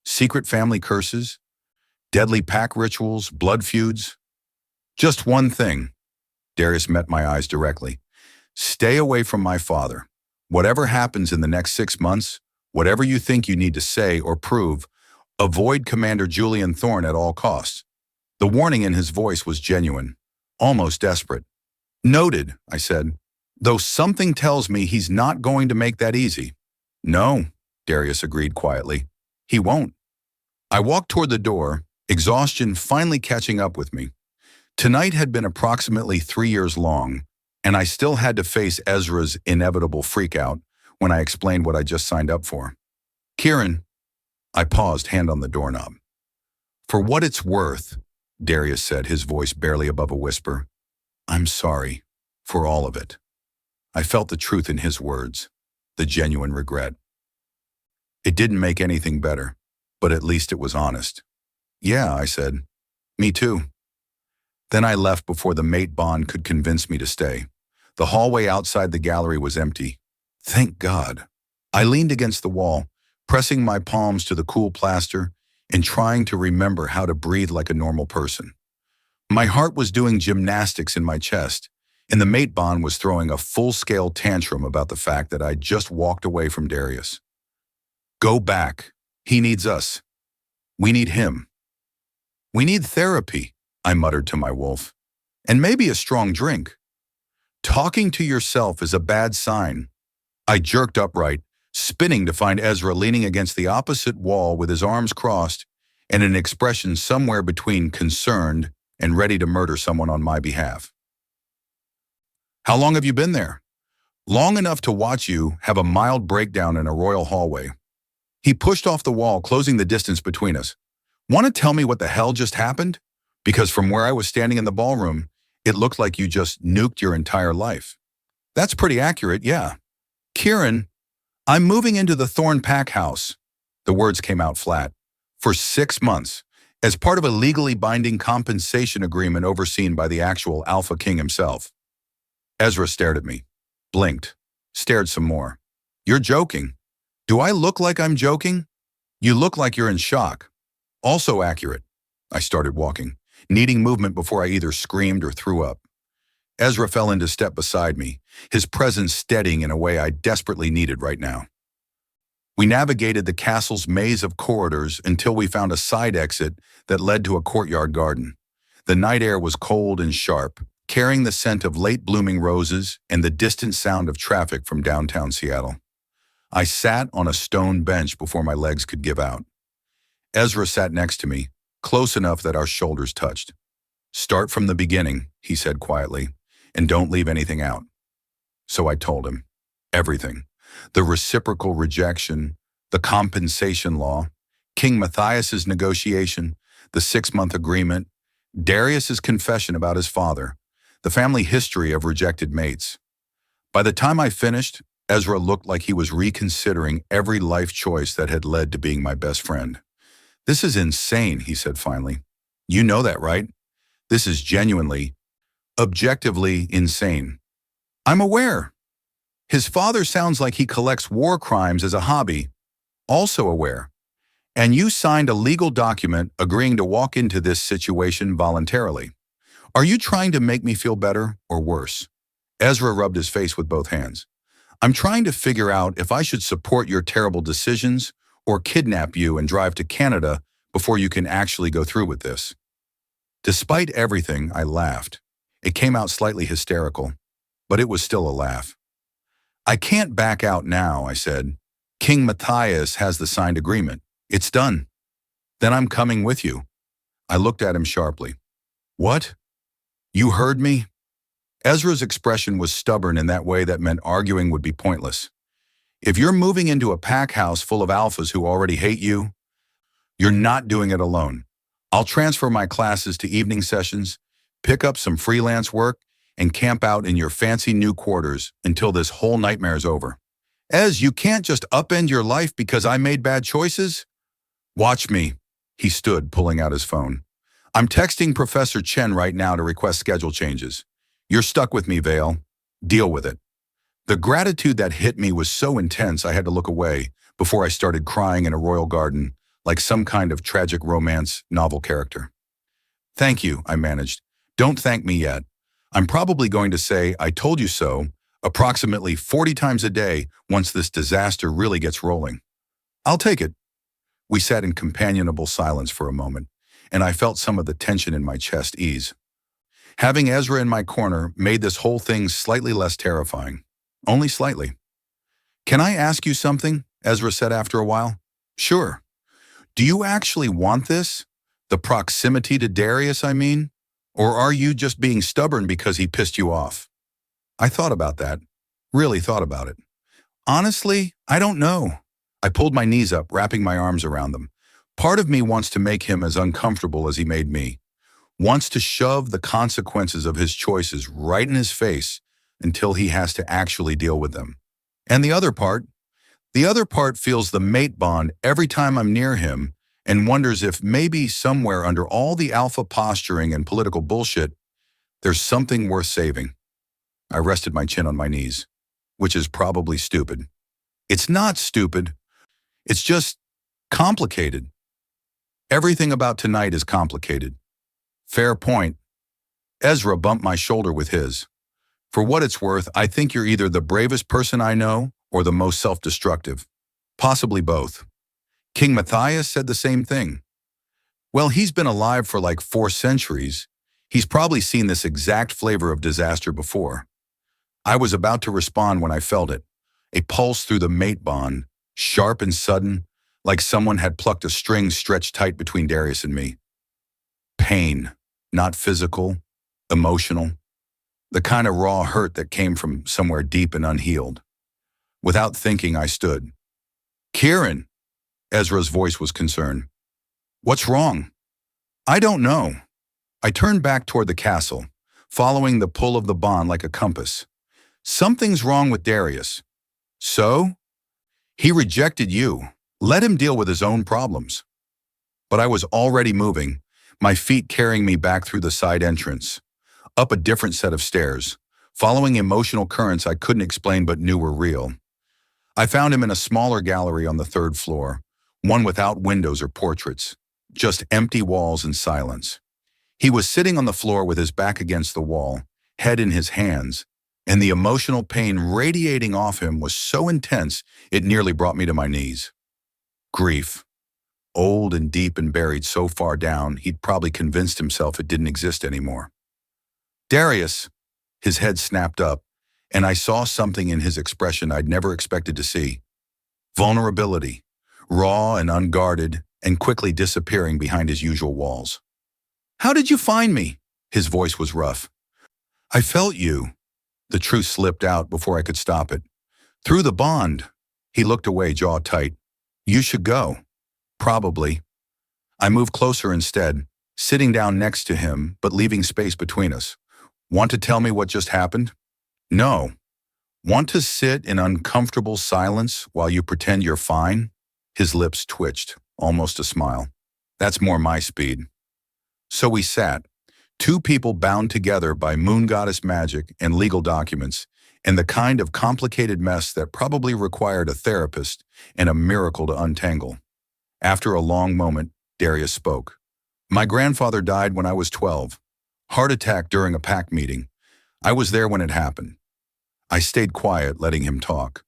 Secret family curses? Deadly pack rituals? Blood feuds?" "Just one thing." Darius met my eyes directly. "Stay away from my father. Whatever happens in the next 6 months, whatever you think you need to say or prove, avoid Commander Julian Thorne at all costs." The warning in his voice was genuine, almost desperate. "Noted," I said, "though something tells me he's not going to make that easy." "No," Darius agreed quietly. "He won't." I walked toward the door, exhaustion finally catching up with me. Tonight had been approximately 3 years long, and I still had to face Ezra's inevitable freakout when I explained what I just signed up for. "Kieran," I paused, hand on the doorknob. "For what it's worth," Darius said, his voice barely above a whisper, "I'm sorry for all of it." I felt the truth in his words, the genuine regret. It didn't make anything better, but at least it was honest. "Yeah," I said. "Me too." Then I left before the mate bond could convince me to stay. The hallway outside the gallery was empty. Thank God. I leaned against the wall, pressing my palms to the cool plaster and trying to remember how to breathe like a normal person. My heart was doing gymnastics in my chest, and the mate bond was throwing a full-scale tantrum about the fact that I'd just walked away from Darius. "Go back. He needs us. We need him. We need therapy," I muttered to my wolf. And maybe a strong drink. Talking to yourself is a bad sign. I jerked upright, spinning to find Ezra leaning against the opposite wall with his arms crossed and an expression somewhere between concerned and ready to murder someone on my behalf. How long have you been there? Long enough to watch you have a mild breakdown in a royal hallway. He pushed off the wall, closing the distance between us. Want to tell me what the hell just happened? Because from where I was standing in the ballroom, it looked like you just nuked your entire life. That's pretty accurate, yeah. Kieran, I'm moving into the Thorne pack house. The words came out flat. For 6 months, as part of a legally binding compensation agreement overseen by the actual Alpha King himself. Ezra stared at me, blinked, stared some more. You're joking. Do I look like I'm joking? You look like you're in shock. Also accurate. I started walking, needing movement before I either screamed or threw up. Ezra fell into step beside me, his presence steadying in a way I desperately needed right now. We navigated the castle's maze of corridors until we found a side exit that led to a courtyard garden. The night air was cold and sharp, carrying the scent of late-blooming roses and the distant sound of traffic from downtown Seattle. I sat on a stone bench before my legs could give out. Ezra sat next to me, close enough that our shoulders touched. Start from the beginning, he said quietly, and don't leave anything out. So I told him. Everything. The reciprocal rejection, the compensation law, King Matthias's negotiation, the 6-month agreement, Darius's confession about his father, the family history of rejected mates. By the time I finished, Ezra looked like he was reconsidering every life choice that had led to being my best friend. This is insane, he said finally. You know that, right? This is genuinely, objectively insane. I'm aware. His father sounds like he collects war crimes as a hobby. Also aware. And you signed a legal document agreeing to walk into this situation voluntarily. Are you trying to make me feel better or worse? Ezra rubbed his face with both hands. I'm trying to figure out if I should support your terrible decisions or kidnap you and drive to Canada before you can actually go through with this. Despite everything, I laughed. It came out slightly hysterical, but it was still a laugh. I can't back out now, I said. King Matthias has the signed agreement. It's done. Then I'm coming with you. I looked at him sharply. What? You heard me? Ezra's expression was stubborn in that way that meant arguing would be pointless. If you're moving into a pack house full of alphas who already hate you, you're not doing it alone. I'll transfer my classes to evening sessions, pick up some freelance work, and camp out in your fancy new quarters until this whole nightmare's over. Ez, you can't just upend your life because I made bad choices? Watch me. He stood, pulling out his phone. I'm texting Professor Chen right now to request schedule changes. You're stuck with me, Vale. Deal with it. The gratitude that hit me was so intense I had to look away before I started crying in a royal garden like some kind of tragic romance novel character. Thank you, I managed. Don't thank me yet. I'm probably going to say, I told you so, approximately 40 times a day once this disaster really gets rolling. I'll take it. We sat in companionable silence for a moment, and I felt some of the tension in my chest ease. Having Ezra in my corner made this whole thing slightly less terrifying. Only slightly. Can I ask you something? Ezra said after a while. Sure. Do you actually want this? The proximity to Darius, I mean? Or are you just being stubborn because he pissed you off? I thought about that. Really thought about it. Honestly, I don't know. I pulled my knees up, wrapping my arms around them. Part of me wants to make him as uncomfortable as he made me. Wants to shove the consequences of his choices right in his face until he has to actually deal with them. And the other part feels the mate bond every time I'm near him and wonders if maybe somewhere under all the alpha posturing and political bullshit, there's something worth saving. I rested my chin on my knees, which is probably stupid. It's not stupid. It's just complicated. Everything about tonight is complicated. Fair point. Ezra bumped my shoulder with his. For what it's worth, I think you're either the bravest person I know or the most self-destructive. Possibly both. King Matthias said the same thing. Well, he's been alive for like 4 centuries. He's probably seen this exact flavor of disaster before. I was about to respond when I felt it. A pulse through the mate bond, sharp and sudden, like someone had plucked a string stretched tight between Darius and me. Pain, not physical, emotional. The kind of raw hurt that came from somewhere deep and unhealed. Without thinking, I stood. "Kieran," Ezra's voice was concerned. "What's wrong?" "I don't know." I turned back toward the castle, following the pull of the bond like a compass. "Something's wrong with Darius." "So?" "He rejected you. Let him deal with his own problems." But I was already moving, my feet carrying me back through the side entrance, up a different set of stairs, following emotional currents I couldn't explain but knew were real. I found him in a smaller gallery on the third floor, one without windows or portraits, just empty walls and silence. He was sitting on the floor with his back against the wall, head in his hands, and the emotional pain radiating off him was so intense it nearly brought me to my knees. Grief. Old and deep and buried so far down, he'd probably convinced himself it didn't exist anymore. "Darius," his head snapped up, and I saw something in his expression I'd never expected to see. Vulnerability, raw and unguarded, and quickly disappearing behind his usual walls. "How did you find me?" His voice was rough. "I felt you." The truth slipped out before I could stop it. "Through the bond." He looked away, jaw tight. "You should go." "Probably." I moved closer instead, sitting down next to him, but leaving space between us. "Want to tell me what just happened?" "No." "Want to sit in uncomfortable silence while you pretend you're fine?" His lips twitched, almost a smile. "That's more my speed." So we sat, two people bound together by moon goddess magic and legal documents, and the kind of complicated mess that probably required a therapist and a miracle to untangle. After a long moment, Darius spoke. "My grandfather died when I was 12. Heart attack during a pack meeting. I was there when it happened." I stayed quiet, letting him talk.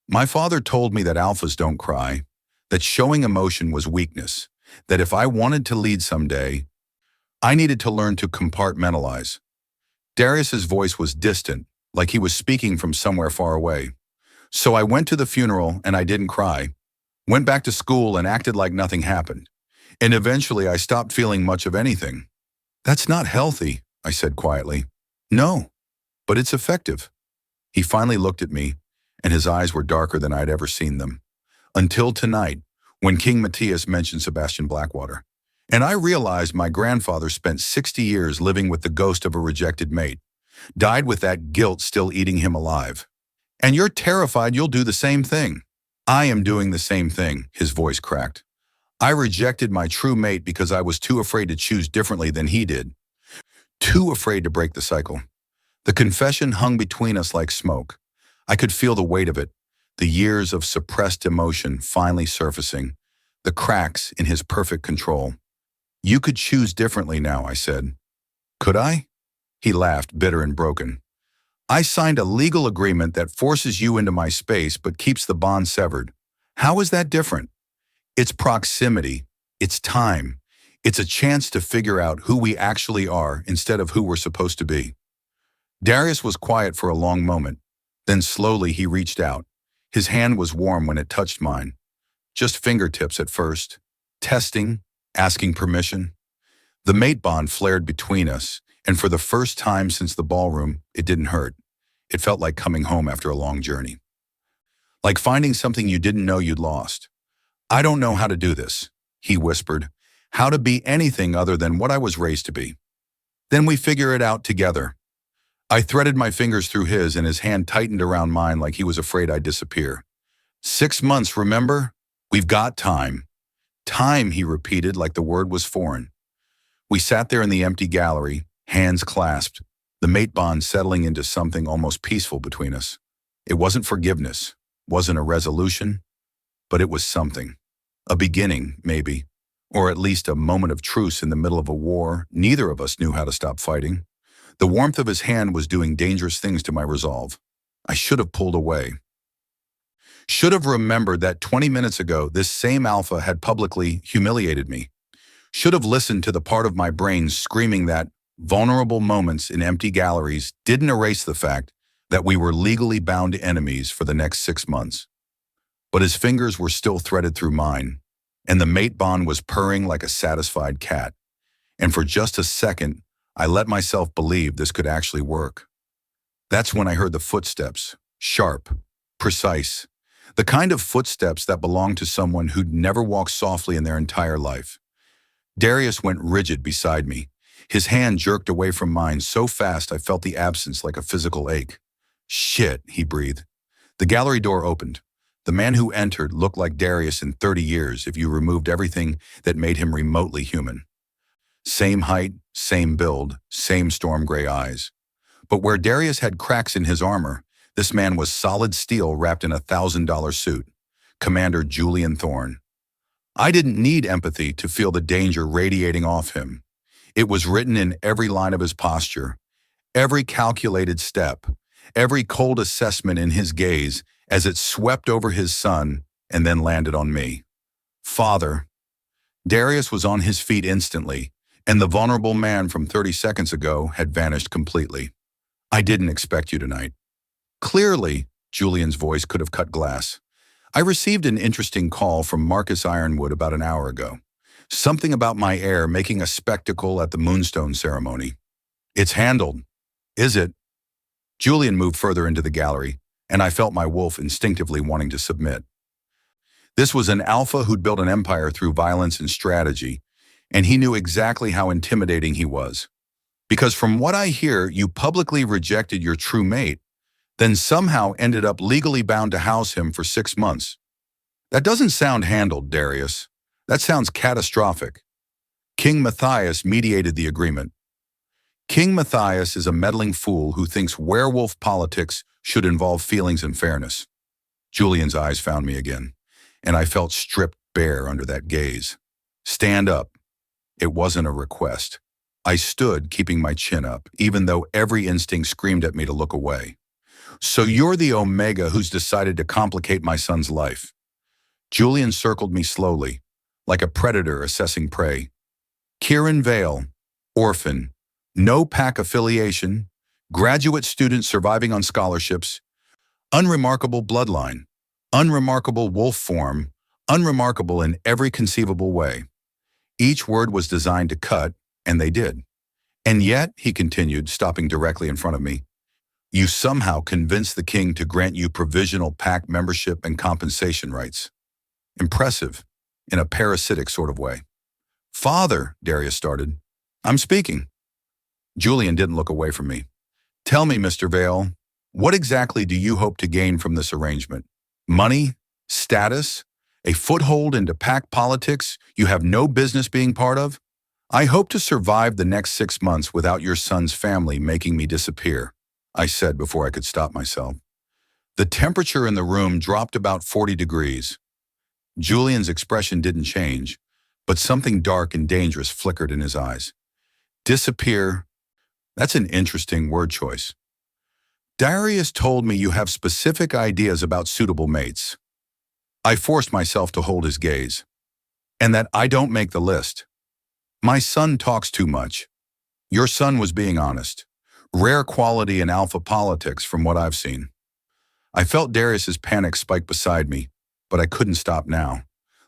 "My father told me that alphas don't cry, that showing emotion was weakness, that if I wanted to lead someday, I needed to learn to compartmentalize." Darius's voice was distant, like he was speaking from somewhere far away. "So I went to the funeral and I didn't cry. Went back to school and acted like nothing happened. And eventually I stopped feeling much of anything." "That's not healthy," I said quietly. "No, but it's effective." He finally looked at me, and his eyes were darker than I'd ever seen them. "Until tonight, when King Matthias mentioned Sebastian Blackwater. And I realized my grandfather spent 60 years living with the ghost of a rejected mate, died with that guilt still eating him alive. And you're terrified you'll do the same thing." "I am doing the same thing," his voice cracked. "I rejected my true mate because I was too afraid to choose differently than he did. Too afraid to break the cycle." The confession hung between us like smoke. I could feel the weight of it, the years of suppressed emotion finally surfacing, the cracks in his perfect control. "You could choose differently now," I said. "Could I?" He laughed, bitter and broken. "I signed a legal agreement that forces you into my space but keeps the bond severed. How is that different?" "It's proximity. It's time. It's a chance to figure out who we actually are instead of who we're supposed to be." Darius was quiet for a long moment. Then slowly he reached out. His hand was warm when it touched mine. Just fingertips at first. Testing, asking permission. The mate bond flared between us, and for the first time since the ballroom, it didn't hurt. It felt like coming home after a long journey. Like finding something you didn't know you'd lost. "I don't know how to do this," he whispered. "How to be anything other than what I was raised to be." "Then we figure it out together." I threaded my fingers through his, and his hand tightened around mine like he was afraid I'd disappear. 6 months, remember? We've got time." "Time," he repeated like the word was foreign. We sat there in the empty gallery, hands clasped, the mate bond settling into something almost peaceful between us. It wasn't forgiveness, wasn't a resolution, but it was something. A beginning, maybe, or at least a moment of truce in the middle of a war neither of us knew how to stop fighting. The warmth of his hand was doing dangerous things to my resolve. I should have pulled away. Should have remembered that 20 minutes ago this same alpha had publicly humiliated me. Should have listened to the part of my brain screaming that Vulnerable moments in empty galleries didn't erase the fact that we were legally bound enemies for the next 6 months. But his fingers were still threaded through mine, and the mate bond was purring like a satisfied cat. And for just a second, I let myself believe this could actually work. That's when I heard the footsteps, sharp, precise, the kind of footsteps that belong to someone who'd never walked softly in their entire life. Darius went rigid beside me. His hand jerked away from mine so fast I felt the absence like a physical ache. "Shit," he breathed. The gallery door opened. The man who entered looked like Darius in 30 years if you removed everything that made him remotely human. Same height, same build, same storm gray eyes. But where Darius had cracks in his armor, this man was solid steel wrapped in a $1,000 suit. Commander Julian Thorne. I didn't need empathy to feel the danger radiating off him. It was written in every line of his posture, every calculated step, every cold assessment in his gaze as it swept over his son and then landed on me. "Father." Darius was on his feet instantly, and the vulnerable man from 30 seconds ago had vanished completely. "I didn't expect you tonight." Clearly, Julian's voice could have cut glass. "I received an interesting call from Marcus Ironwood about an hour ago. Something about my heir making a spectacle at the Moonstone ceremony." "It's handled." "Is it?" Julian moved further into the gallery, and I felt my wolf instinctively wanting to submit. This was an alpha who'd built an empire through violence and strategy, and he knew exactly how intimidating he was. "Because from what I hear, you publicly rejected your true mate, then somehow ended up legally bound to house him for 6 months. That doesn't sound handled, Darius. That sounds catastrophic." King Matthias mediated the agreement. King Matthias is a meddling fool who thinks werewolf politics should involve feelings and fairness. Julian's eyes found me again, and I felt stripped bare under that gaze. "Stand up." It wasn't a request. I stood, keeping my chin up, even though every instinct screamed at me to look away. "So you're the Omega who's decided to complicate my son's life." Julian circled me slowly, like a predator assessing prey. "Kieran Vale, orphan, no pack affiliation, graduate student surviving on scholarships, unremarkable bloodline, unremarkable wolf form, unremarkable in every conceivable way." Each word was designed to cut, and they did. "And yet," he continued, stopping directly in front of me, "you somehow convinced the king to grant you provisional pack membership and compensation rights. Impressive, in a parasitic sort of way." "Father," Darius started. "I'm speaking." Julian didn't look away from me. "Tell me, Mr. Vale, what exactly do you hope to gain from this arrangement? Money? Status? A foothold into pack politics you have no business being part of?" "I hope to survive the next 6 months without your son's family making me disappear," I said before I could stop myself. The temperature in the room dropped about 40 degrees. Julian's expression didn't change, but something dark and dangerous flickered in his eyes. "Disappear? That's an interesting word choice." "Darius told me you have specific ideas about suitable mates." I forced myself to hold his gaze. "And that I don't make the list. My son talks too much." Your son was being honest. Rare quality in alpha politics from what I've seen. I felt Darius's panic spike beside me, but I couldn't stop now.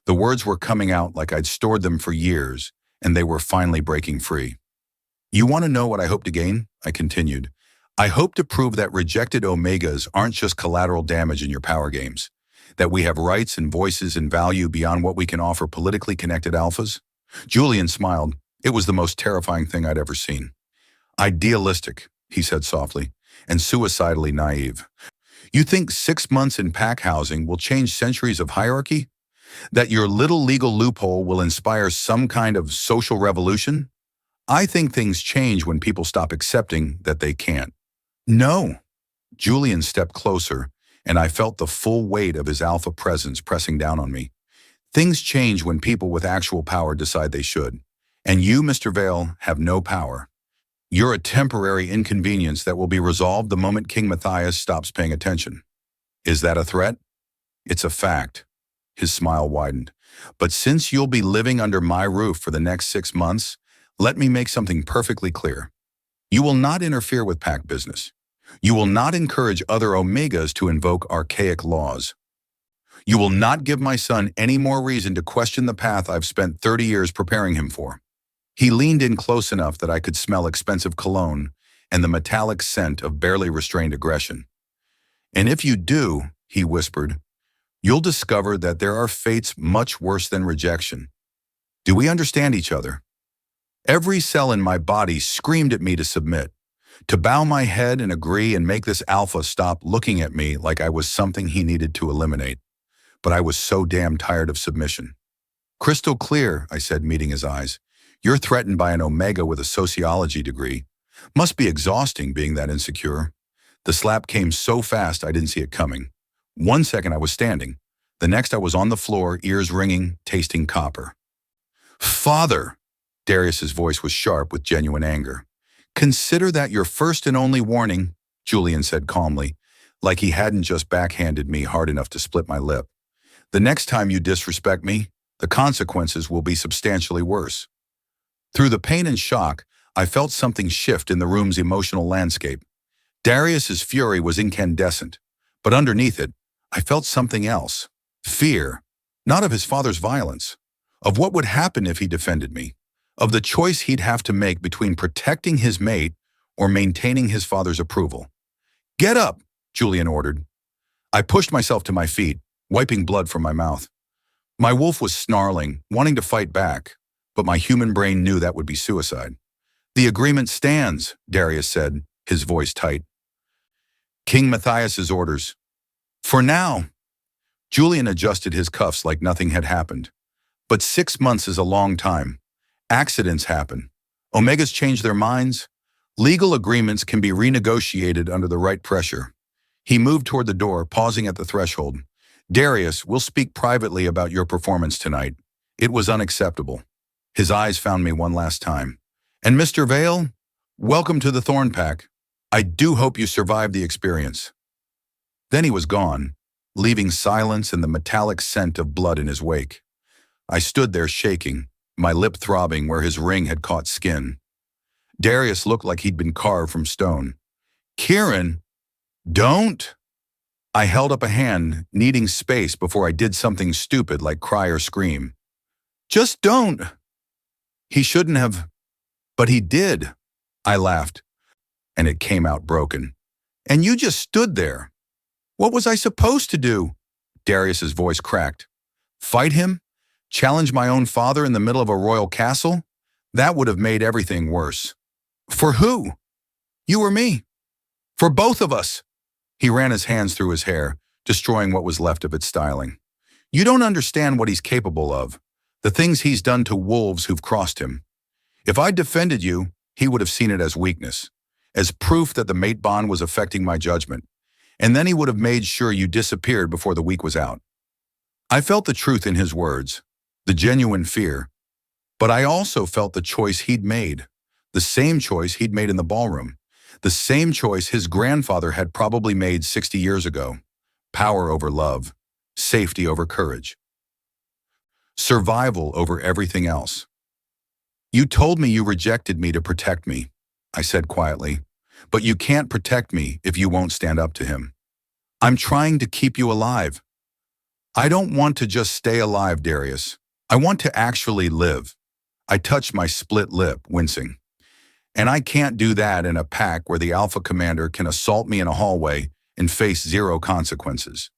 The words were coming out like I'd stored them for years, and they were finally breaking free. "You want to know what I hope to gain?" I continued. "I hope to prove that rejected Omegas aren't just collateral damage in your power games, that we have rights and voices and value beyond what we can offer politically connected alphas." Julian smiled. It was the most terrifying thing I'd ever seen. "Idealistic," he said softly, "and suicidally naive. You think 6 months in pack housing will change centuries of hierarchy? That your little legal loophole will inspire some kind of social revolution? I think things change when people stop accepting that they can't." "No." Julian stepped closer, and I felt the full weight of his alpha presence pressing down on me. "Things change when people with actual power decide they should. And you, Mr. Vale, have no power. You're a temporary inconvenience that will be resolved the moment King Matthias stops paying attention." "Is that a threat?" "It's a fact." His smile widened. "But since you'll be living under my roof for the next 6 months, let me make something perfectly clear. You will not interfere with pack business. You will not encourage other Omegas to invoke archaic laws. You will not give my son any more reason to question the path I've spent 30 years preparing him for." He leaned in close enough that I could smell expensive cologne and the metallic scent of barely restrained aggression. "And if you do," he whispered, "you'll discover that there are fates much worse than rejection. Do we understand each other?" Every cell in my body screamed at me to submit, to bow my head and agree and make this alpha stop looking at me like I was something he needed to eliminate. But I was so damn tired of submission. "Crystal clear," I said, meeting his eyes. "You're threatened by an Omega with a sociology degree. Must be exhausting being that insecure." The slap came so fast I didn't see it coming. 1 second I was standing. The next I was on the floor, ears ringing, tasting copper. "Father!" Darius's voice was sharp with genuine anger. "Consider that your first and only warning," Julian said calmly, like he hadn't just backhanded me hard enough to split my lip. "The next time you disrespect me, the consequences will be substantially worse." Through the pain and shock, I felt something shift in the room's emotional landscape. Darius's fury was incandescent, but underneath it, I felt something else. Fear, not of his father's violence, of what would happen if he defended me, of the choice he'd have to make between protecting his mate or maintaining his father's approval. "Get up," Julian ordered. I pushed myself to my feet, wiping blood from my mouth. My wolf was snarling, wanting to fight back, but my human brain knew that would be suicide. "The agreement stands," Darius said, his voice tight. "King Matthias's orders. For now." Julian adjusted his cuffs like nothing had happened. "But 6 months is a long time. Accidents happen. Omegas change their minds. Legal agreements can be renegotiated under the right pressure." He moved toward the door, pausing at the threshold. "Darius, we'll speak privately about your performance tonight. It was unacceptable." His eyes found me one last time. "And Mr. Vale, welcome to the Thorne Pack. I do hope you survived the experience." Then he was gone, leaving silence and the metallic scent of blood in his wake. I stood there shaking, my lip throbbing where his ring had caught skin. Darius looked like he'd been carved from stone. "Kieran, don't!" I held up a hand, needing space before I did something stupid like cry or scream. "Just don't!" "He shouldn't have, but he did." I laughed, and it came out broken. "And you just stood there. What was I supposed to do?" Darius's voice cracked. "Fight him? Challenge my own father in the middle of a royal castle? That would have made everything worse." "For who? You or me? For both of us." He ran his hands through his hair, destroying what was left of its styling. "You don't understand what he's capable of, the things he's done to wolves who've crossed him. If I defended you, he would have seen it as weakness, as proof that the mate bond was affecting my judgment, and then he would have made sure you disappeared before the week was out." I felt the truth in his words, the genuine fear, but I also felt the choice he'd made, the same choice he'd made in the ballroom, the same choice his grandfather had probably made 60 years ago. Power over love, safety over courage, survival over everything else. "You told me you rejected me to protect me," I said quietly, "but you can't protect me if you won't stand up to him. I'm trying to keep you alive." "I don't want to just stay alive, Darius. I want to actually live." I touched my split lip, wincing. "And I can't do that in a pack where the Alpha Commander can assault me in a hallway and face 0 consequences.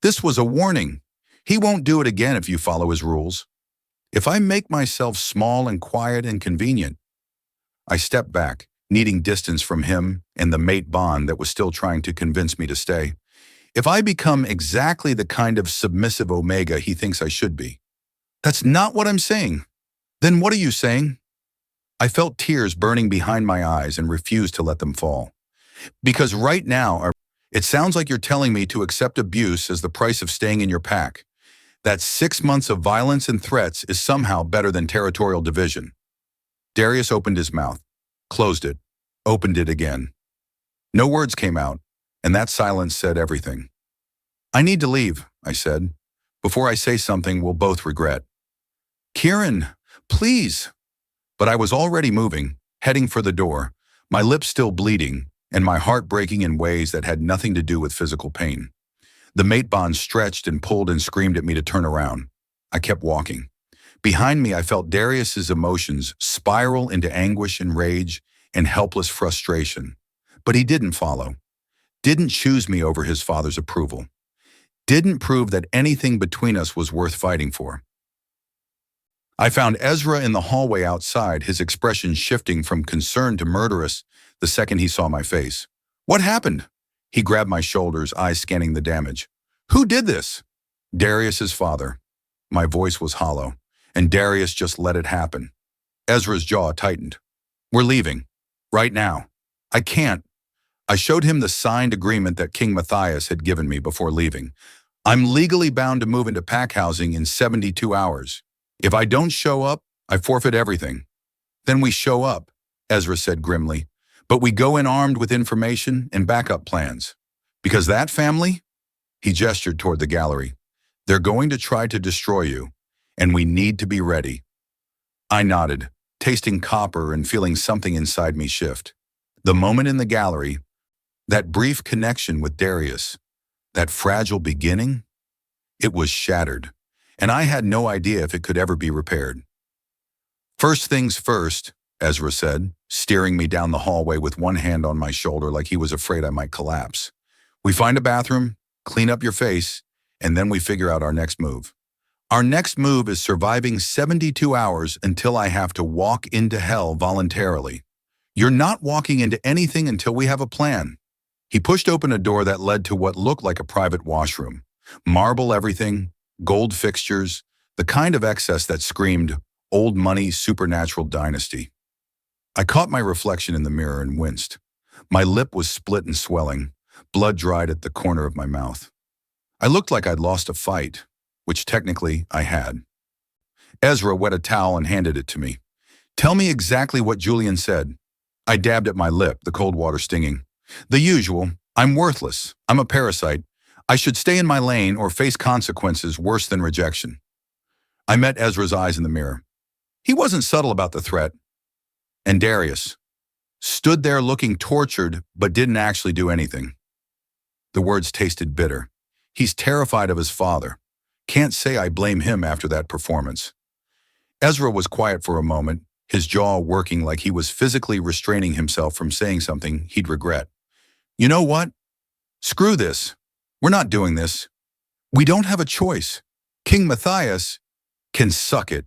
This was a warning. He won't do it again if you follow his rules. If I make myself small and quiet and convenient." I stepped back, needing distance from him and the mate bond that was still trying to convince me to stay. "If I become exactly the kind of submissive Omega he thinks I should be." "That's not what I'm saying." "Then what are you saying?" I felt tears burning behind my eyes and refused to let them fall. "Because right now, it sounds like you're telling me to accept abuse as the price of staying in your pack. That 6 months of violence and threats is somehow better than territorial division." Darius opened his mouth, closed it, opened it again. No words came out, and that silence said everything. "I need to leave," I said. "Before I say something we'll both regret." "Kieran, please." But I was already moving, heading for the door, my lips still bleeding, and my heart breaking in ways that had nothing to do with physical pain. The mate bond stretched and pulled and screamed at me to turn around. I kept walking. Behind me, I felt Darius's emotions spiral into anguish and rage and helpless frustration. But he didn't follow. Didn't choose me over his father's approval. Didn't prove that anything between us was worth fighting for. I found Ezra in the hallway outside, his expression shifting from concern to murderous the second he saw my face. "What happened?" He grabbed my shoulders, eyes scanning the damage. "Who did this?" "Darius's father." My voice was hollow, and Darius just let it happen. Ezra's jaw tightened. "We're leaving. Right now." "I can't." I showed him the signed agreement that King Matthias had given me before leaving. "I'm legally bound to move into pack housing in 72 hours. If I don't show up, I forfeit everything." "Then we show up," Ezra said grimly, "but we go in armed with information and backup plans. Because that family," he gestured toward the gallery, "they're going to try to destroy you, and we need to be ready." I nodded, tasting copper and feeling something inside me shift. The moment in the gallery, that brief connection with Darius, that fragile beginning, it was shattered, and I had no idea if it could ever be repaired. "First things first," Ezra said, steering me down the hallway with one hand on my shoulder like he was afraid I might collapse. "We find a bathroom, clean up your face, and then we figure out our next move. Our next move is surviving 72 hours until I have to walk into hell voluntarily. You're not walking into anything until we have a plan." He pushed open a door that led to what looked like a private washroom. Marble everything, gold fixtures, the kind of excess that screamed old money supernatural dynasty. I caught my reflection in the mirror and winced. My lip was split and swelling, blood dried at the corner of my mouth. I looked like I'd lost a fight, which technically I had. Ezra wet a towel and handed it to me. "Tell me exactly what Julian said." I dabbed at my lip, the cold water stinging. "The usual. I'm worthless. I'm a parasite. I should stay in my lane or face consequences worse than rejection." I met Ezra's eyes in the mirror. He wasn't subtle about the threat. And Darius stood there looking tortured but didn't actually do anything. The words tasted bitter. He's terrified of his father. Can't say I blame him after that performance. Ezra was quiet for a moment, his jaw working like he was physically restraining himself from saying something he'd regret. "You know what? Screw this. We're not doing this. We don't have a choice. King Matthias can suck it."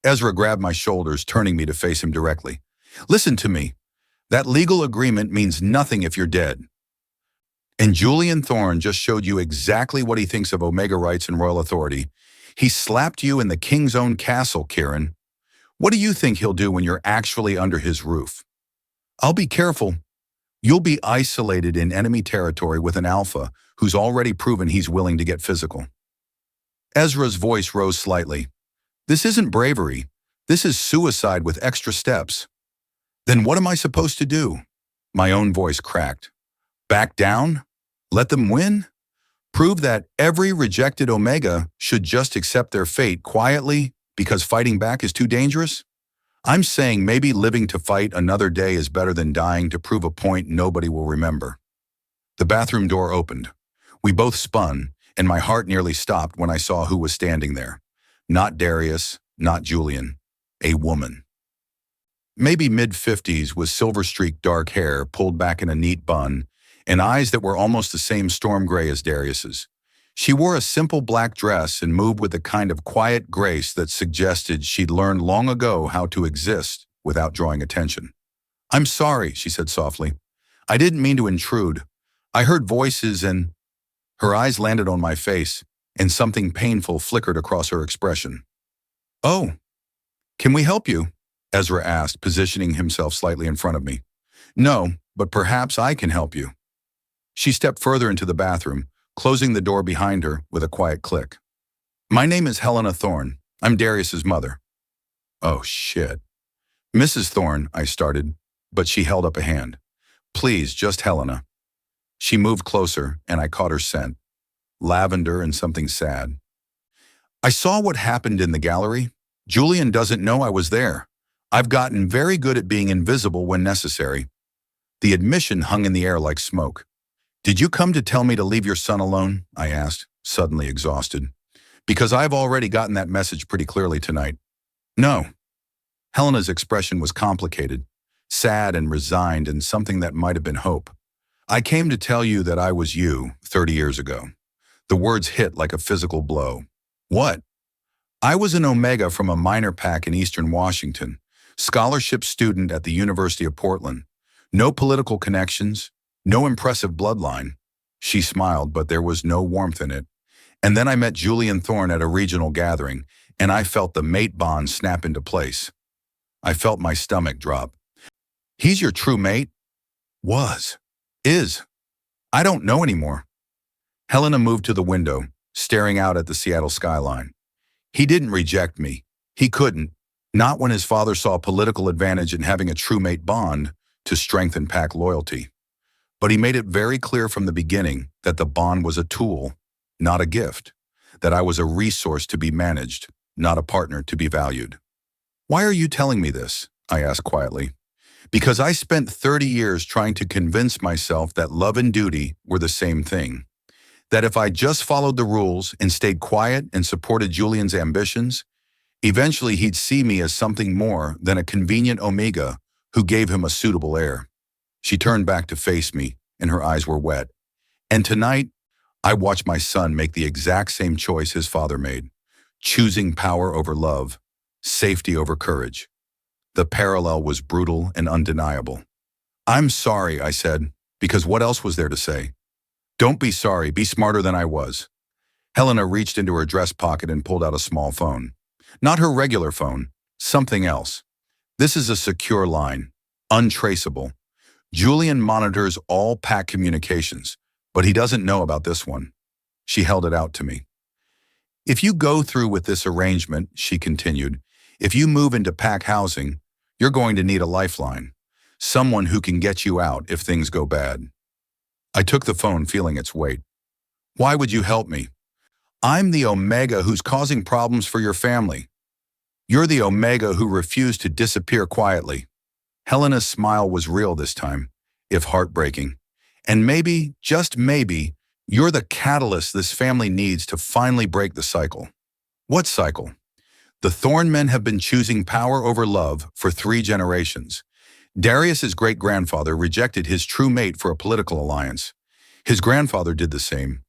Ezra grabbed my shoulders, turning me to face him directly. "Listen to me. That legal agreement means nothing if you're dead. And Julian Thorne just showed you exactly what he thinks of Omega rights and royal authority. He slapped you in the king's own castle, Kieran. What do you think he'll do when you're actually under his roof? I'll be careful. You'll be isolated in enemy territory with an alpha who's already proven he's willing to get physical." Ezra's voice rose slightly. "This isn't bravery. This is suicide with extra steps." "Then what am I supposed to do?" My own voice cracked. "Back down? Let them win? Prove that every rejected Omega should just accept their fate quietly because fighting back is too dangerous? I'm saying maybe living to fight another day is better than dying to prove a point nobody will remember." The bathroom door opened. We both spun, and my heart nearly stopped when I saw who was standing there. Not Darius, not Julian. A woman. Maybe mid-50s with silver-streaked dark hair pulled back in a neat bun, and eyes that were almost the same storm gray as Darius's. She wore a simple black dress and moved with a kind of quiet grace that suggested she'd learned long ago how to exist without drawing attention. "I'm sorry," she said softly. "I didn't mean to intrude. I heard voices and—" Her eyes landed on my face, and something painful flickered across her expression. "Oh, can we help you?" Ezra asked, positioning himself slightly in front of me. "No, but perhaps I can help you." She stepped further into the bathroom, closing the door behind her with a quiet click. "My name is Helena Thorne. I'm Darius's mother." "Oh, shit." "Mrs. Thorne," I started, but she held up a hand. "Please, just Helena." She moved closer, and I caught her scent. Lavender and something sad. "I saw what happened in the gallery. Julian doesn't know I was there. I've gotten very good at being invisible when necessary. The admission hung in the air like smoke. "Did you come to tell me to leave your son alone?" I asked, suddenly exhausted. "Because I've already gotten that message pretty clearly tonight." "No." Helena's expression was complicated, sad and resigned, and something that might have been hope. "I came to tell you that I was you 30 years ago." The words hit like a physical blow. "What?" "I was an Omega from a minor pack in Eastern Washington, scholarship student at the University of Portland. No political connections, no impressive bloodline." She smiled, but there was no warmth in it. "And then I met Julian Thorne at a regional gathering, and I felt the mate bond snap into place." I felt my stomach drop. "He's your true mate?" "Was. Is. I don't know anymore." Helena moved to the window, staring out at the Seattle skyline. "He didn't reject me. He couldn't. Not when his father saw political advantage in having a true mate bond to strengthen pack loyalty. But he made it very clear from the beginning that the bond was a tool, not a gift. That I was a resource to be managed, not a partner to be valued." "Why are you telling me this?" I asked quietly. "Because I spent 30 years trying to convince myself that love and duty were the same thing. That if I just followed the rules and stayed quiet and supported Julian's ambitions, eventually he'd see me as something more than a convenient Omega who gave him a suitable heir." She turned back to face me, and her eyes were wet. "And tonight, I watched my son make the exact same choice his father made, choosing power over love, safety over courage." The parallel was brutal and undeniable. "I'm sorry," I said, because what else was there to say? "Don't be sorry, be smarter than I was." Helena reached into her dress pocket and pulled out a small phone. Not her regular phone, something else. "This is a secure line, untraceable. Julian monitors all pack communications, but he doesn't know about this one." She held it out to me. "If you go through with this arrangement," she continued, "if you move into pack housing, you're going to need a lifeline. Someone who can get you out if things go bad." I took the phone, feeling its weight. "Why would you help me? I'm the Omega who's causing problems for your family. You're the Omega who refused to disappear quietly." Helena's smile was real this time, if heartbreaking. "And maybe, just maybe, you're the catalyst this family needs to finally break the cycle." "What cycle?" "The Thorne men have been choosing power over love for 3 generations. Darius's great-grandfather rejected his true mate for a political alliance. His grandfather did the same.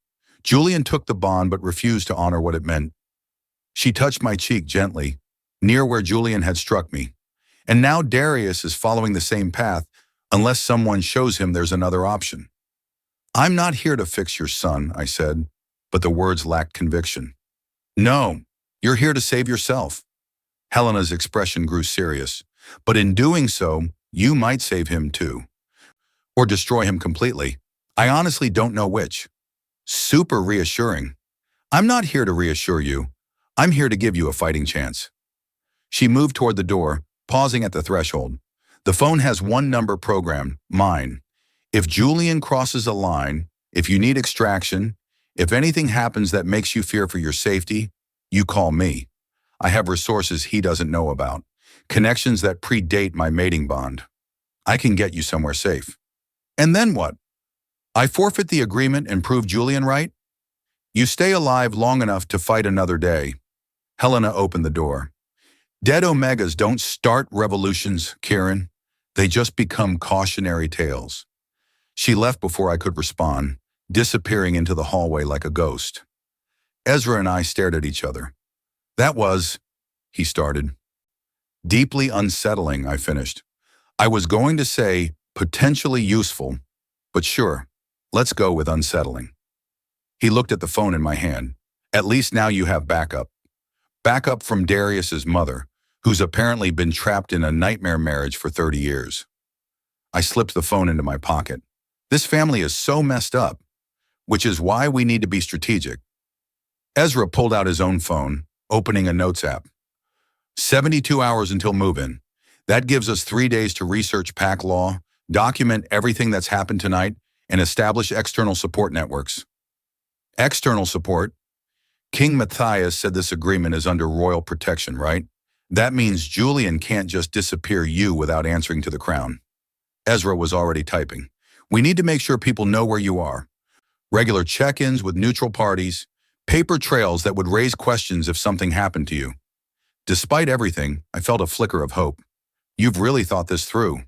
Julian took the bond but refused to honor what it meant." She touched my cheek gently, near where Julian had struck me. "And now Darius is following the same path, unless someone shows him there's another option." "I'm not here to fix your son," I said, but the words lacked conviction. "No, you're here to save yourself." Helena's expression grew serious. "But in doing so, you might save him too. Or destroy him completely. I honestly don't know which." Super reassuring. "I'm not here to reassure you. I'm here to give you a fighting chance." She moved toward the door, pausing at the threshold. "The phone has one number programmed, mine. If Julian crosses a line, if you need extraction, if anything happens that makes you fear for your safety, you call me. I have resources he doesn't know about, connections that predate my mating bond. I can get you somewhere safe." "And then what?" "I forfeit the agreement and prove Julian right? You stay alive long enough to fight another day." Helena opened the door. "Dead Omegas don't start revolutions, Kieran. They just become cautionary tales." She left before I could respond, disappearing into the hallway like a ghost. Ezra and I stared at each other. "That was," he started. "Deeply unsettling," I finished. "I was going to say potentially useful, but sure, let's go with unsettling." He looked at the phone in my hand. "At least now you have backup. Backup from Darius's mother, who's apparently been trapped in a nightmare marriage for 30 years. I slipped the phone into my pocket. This family is so messed up, which is why we need to be strategic. Ezra pulled out his own phone, opening a notes app. 72 hours until move-in. That gives us 3 days to research pack law, document everything that's happened tonight, and establish external support networks. External support? King Matthias said this agreement is under royal protection, right? That means Julian can't just disappear you without answering to the crown. Ezra was already typing. We need to make sure people know where you are. Regular check-ins with neutral parties, paper trails that would raise questions if something happened to you. Despite everything, I felt a flicker of hope. You've really thought this through.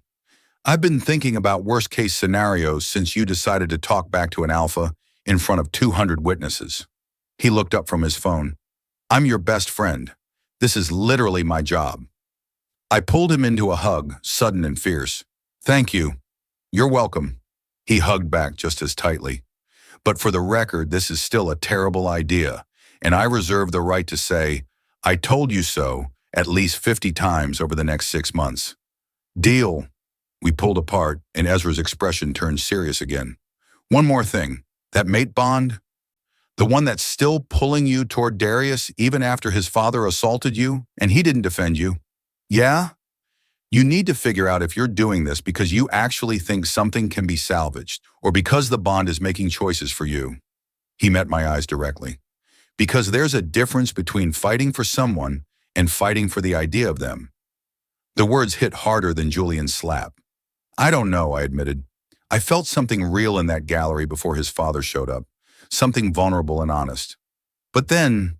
I've been thinking about worst-case scenarios since you decided to talk back to an alpha in front of 200 witnesses. He looked up from his phone. I'm your best friend. This is literally my job. I pulled him into a hug, sudden and fierce. Thank you. You're welcome. He hugged back just as tightly. But for the record, this is still a terrible idea, and I reserve the right to say, I told you so at least 50 times over the next 6 months. Deal. We pulled apart, and Ezra's expression turned serious again. One more thing. That mate bond? The one that's still pulling you toward Darius even after his father assaulted you and he didn't defend you? Yeah? You need to figure out if you're doing this because you actually think something can be salvaged or because the bond is making choices for you. He met my eyes directly. Because there's a difference between fighting for someone and fighting for the idea of them. The words hit harder than Julian's slap. I don't know, I admitted. I felt something real in that gallery before his father showed up. Something vulnerable and honest. But then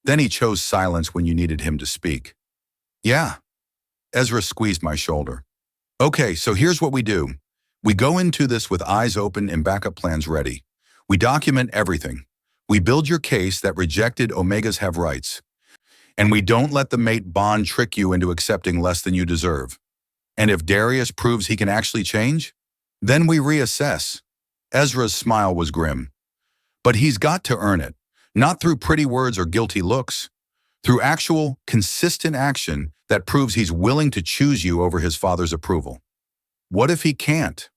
he chose silence when you needed him to speak. Yeah. Ezra squeezed my shoulder. Okay, so here's what we do. We go into this with eyes open and backup plans ready. We document everything. We build your case that rejected Omegas have rights. And we don't let the mate bond trick you into accepting less than you deserve. And if Darius proves he can actually change, then we reassess. Ezra's smile was grim. But he's got to earn it, not through pretty words or guilty looks, through actual, consistent action that proves he's willing to choose you over his father's approval. What if he can't?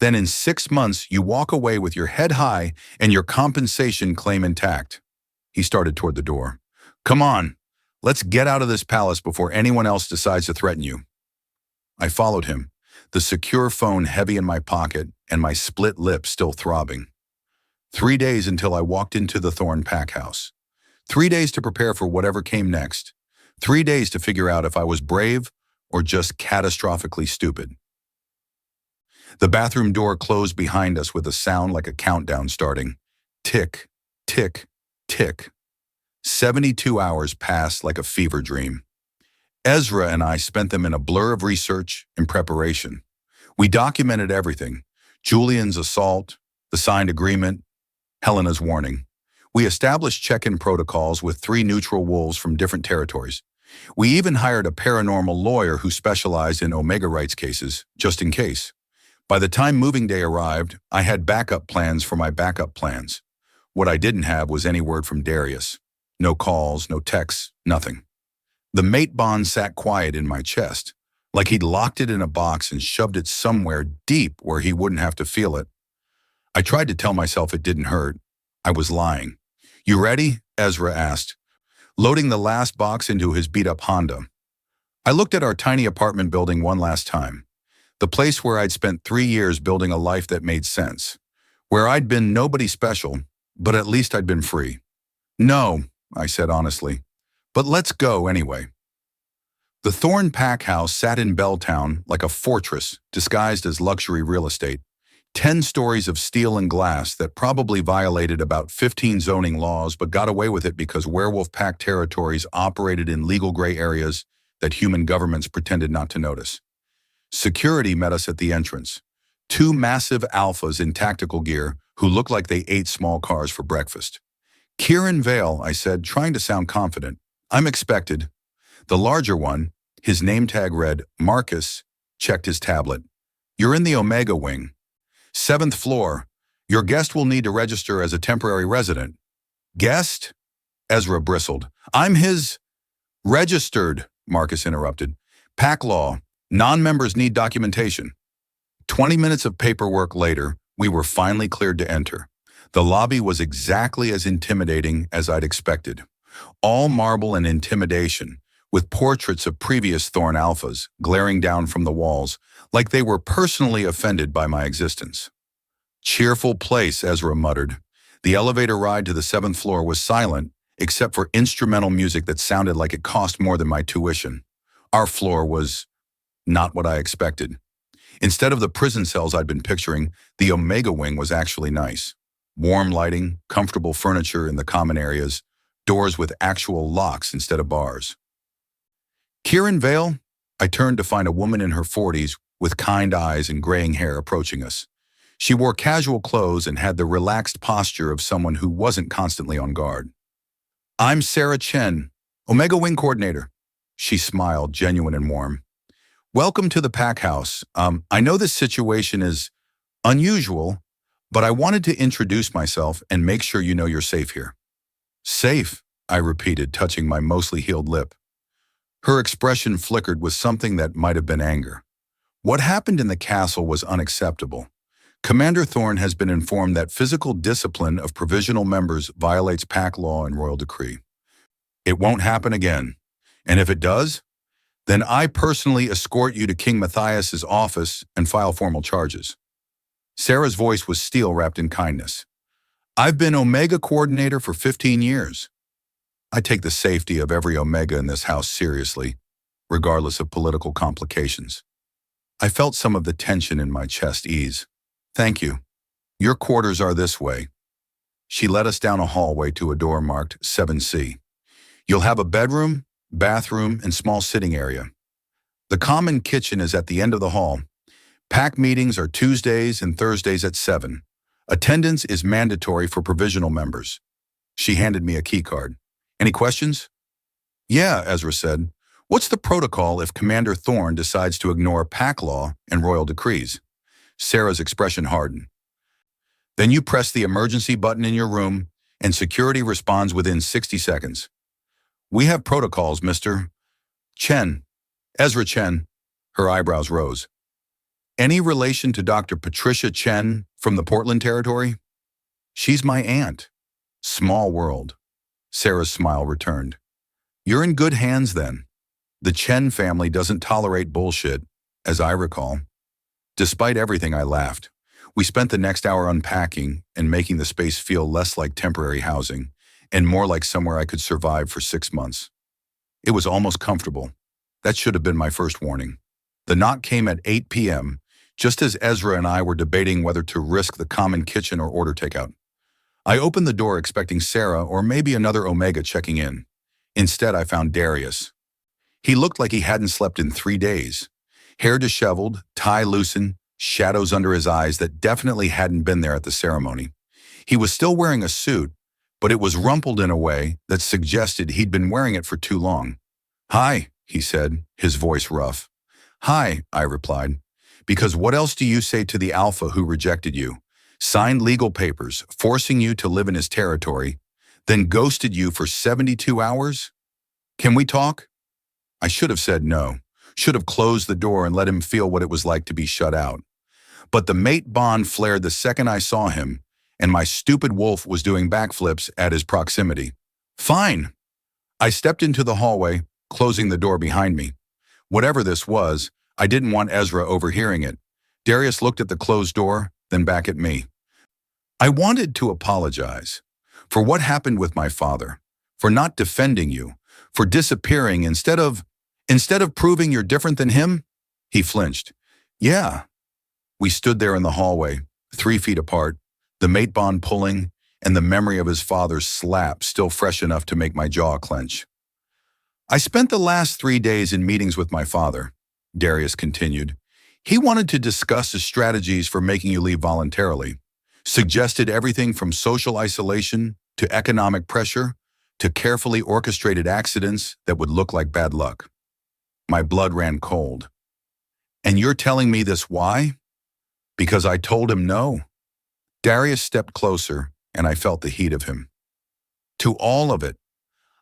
Then in 6 months, you walk away with your head high and your compensation claim intact. He started toward the door. Come on, let's get out of this palace before anyone else decides to threaten you. I followed him, the secure phone heavy in my pocket and my split lip still throbbing. 3 days until I walked into the Thorne pack house. 3 days to prepare for whatever came next. 3 days to figure out if I was brave or just catastrophically stupid. The bathroom door closed behind us with a sound like a countdown starting. Tick, tick, tick. 72 hours passed like a fever dream. Ezra and I spent them in a blur of research and preparation. We documented everything. Julian's assault, the signed agreement, Helena's warning. We established check-in protocols with 3 neutral wolves from different territories. We even hired a paranormal lawyer who specialized in Omega rights cases, just in case. By the time moving day arrived, I had backup plans for my backup plans. What I didn't have was any word from Darius. No calls, no texts, nothing. The mate bond sat quiet in my chest, like he'd locked it in a box and shoved it somewhere deep where he wouldn't have to feel it. I tried to tell myself it didn't hurt. I was lying. You ready? Ezra asked, loading the last box into his beat-up Honda. I looked at our tiny apartment building one last time. The place where I'd spent 3 years building a life that made sense. Where I'd been nobody special, but at least I'd been free. No, I said honestly, but let's go anyway. The Thorne pack house sat in Belltown like a fortress disguised as luxury real estate. 10 stories of steel and glass that probably violated about 15 zoning laws but got away with it because werewolf pack territories operated in legal gray areas that human governments pretended not to notice. Security met us at the entrance. 2 massive alphas in tactical gear who looked like they ate small cars for breakfast. Kieran Vale, I said, trying to sound confident. I'm expected. The larger one, his name tag read Marcus, checked his tablet. You're in the Omega wing. 7th floor. Your guest will need to register as a temporary resident. Guest? Ezra bristled. I'm his... Registered, Marcus interrupted. Pack law. Non-members need documentation. 20 minutes of paperwork later, we were finally cleared to enter. The lobby was exactly as intimidating as I'd expected. All marble and intimidation, with portraits of previous Thorne alphas glaring down from the walls like they were personally offended by my existence. Cheerful place, Ezra muttered. The elevator ride to the 7th floor was silent, except for instrumental music that sounded like it cost more than my tuition. Our floor was not what I expected. Instead of the prison cells I'd been picturing, the Omega Wing was actually nice. Warm lighting, comfortable furniture in the common areas, doors with actual locks instead of bars. Kieran Vale? I turned to find a woman in her 40s with kind eyes and graying hair approaching us. She wore casual clothes and had the relaxed posture of someone who wasn't constantly on guard. I'm Sarah Chen, Omega Wing Coordinator. She smiled, genuine and warm. Welcome to the pack house. I know this situation is unusual, but I wanted to introduce myself and make sure you know you're safe here. Safe, I repeated, touching my mostly healed lip. Her expression flickered with something that might have been anger. What happened in the castle was unacceptable. Commander Thorne has been informed that physical discipline of provisional members violates pack law and royal decree. It won't happen again. And if it does, then I personally escort you to King Matthias's office and file formal charges. Sarah's voice was steel wrapped in kindness. I've been Omega Coordinator for 15 years. I take the safety of every Omega in this house seriously, regardless of political complications. I felt some of the tension in my chest ease. Thank you. Your quarters are this way. She led us down a hallway to a door marked 7C. You'll have a bedroom, bathroom, and small sitting area. The common kitchen is at the end of the hall. Pack meetings are Tuesdays and Thursdays at 7. Attendance is mandatory for provisional members. She handed me a key card. Any questions? Yeah, Ezra said. What's the protocol if Commander Thorne decides to ignore pack law and royal decrees? Sarah's expression hardened. Then you press the emergency button in your room and security responds within 60 seconds. We have protocols, Mr. Chen. Ezra Chen. Her eyebrows rose. Any relation to Dr. Patricia Chen from the Portland territory? She's my aunt. Small world. Sarah's smile returned. You're in good hands then. The Chen family doesn't tolerate bullshit, as I recall. Despite everything, I laughed. We spent the next hour unpacking and making the space feel less like temporary housing and more like somewhere I could survive for 6 months. It was almost comfortable. That should have been my first warning. The knock came at 8 p.m., just as Ezra and I were debating whether to risk the common kitchen or order takeout. I opened the door expecting Sarah or maybe another Omega checking in. Instead, I found Darius. He looked like he hadn't slept in 3 days. Hair disheveled, tie loosened, shadows under his eyes that definitely hadn't been there at the ceremony. He was still wearing a suit, but it was rumpled in a way that suggested he'd been wearing it for too long. Hi, he said, his voice rough. Hi, I replied. Because what else do you say to the alpha who rejected you, signed legal papers, forcing you to live in his territory, then ghosted you for 72 hours? Can we talk? I should have said no. Should have closed the door and let him feel what it was like to be shut out. But the mate bond flared the second I saw him, and my stupid wolf was doing backflips at his proximity. Fine. I stepped into the hallway, closing the door behind me. Whatever this was, I didn't want Ezra overhearing it. Darius looked at the closed door, then back at me. I wanted to apologize for what happened with my father, for not defending you, for disappearing instead of proving you're different than him. He flinched. Yeah. We stood there in the hallway, 3 feet apart, the mate bond pulling, and the memory of his father's slap still fresh enough to make my jaw clench. I spent the last 3 days in meetings with my father, Darius continued. He wanted to discuss his strategies for making you leave voluntarily, suggested everything from social isolation to economic pressure to carefully orchestrated accidents that would look like bad luck. My blood ran cold. And you're telling me this why? Because I told him no? Darius stepped closer, and I felt the heat of him. To all of it,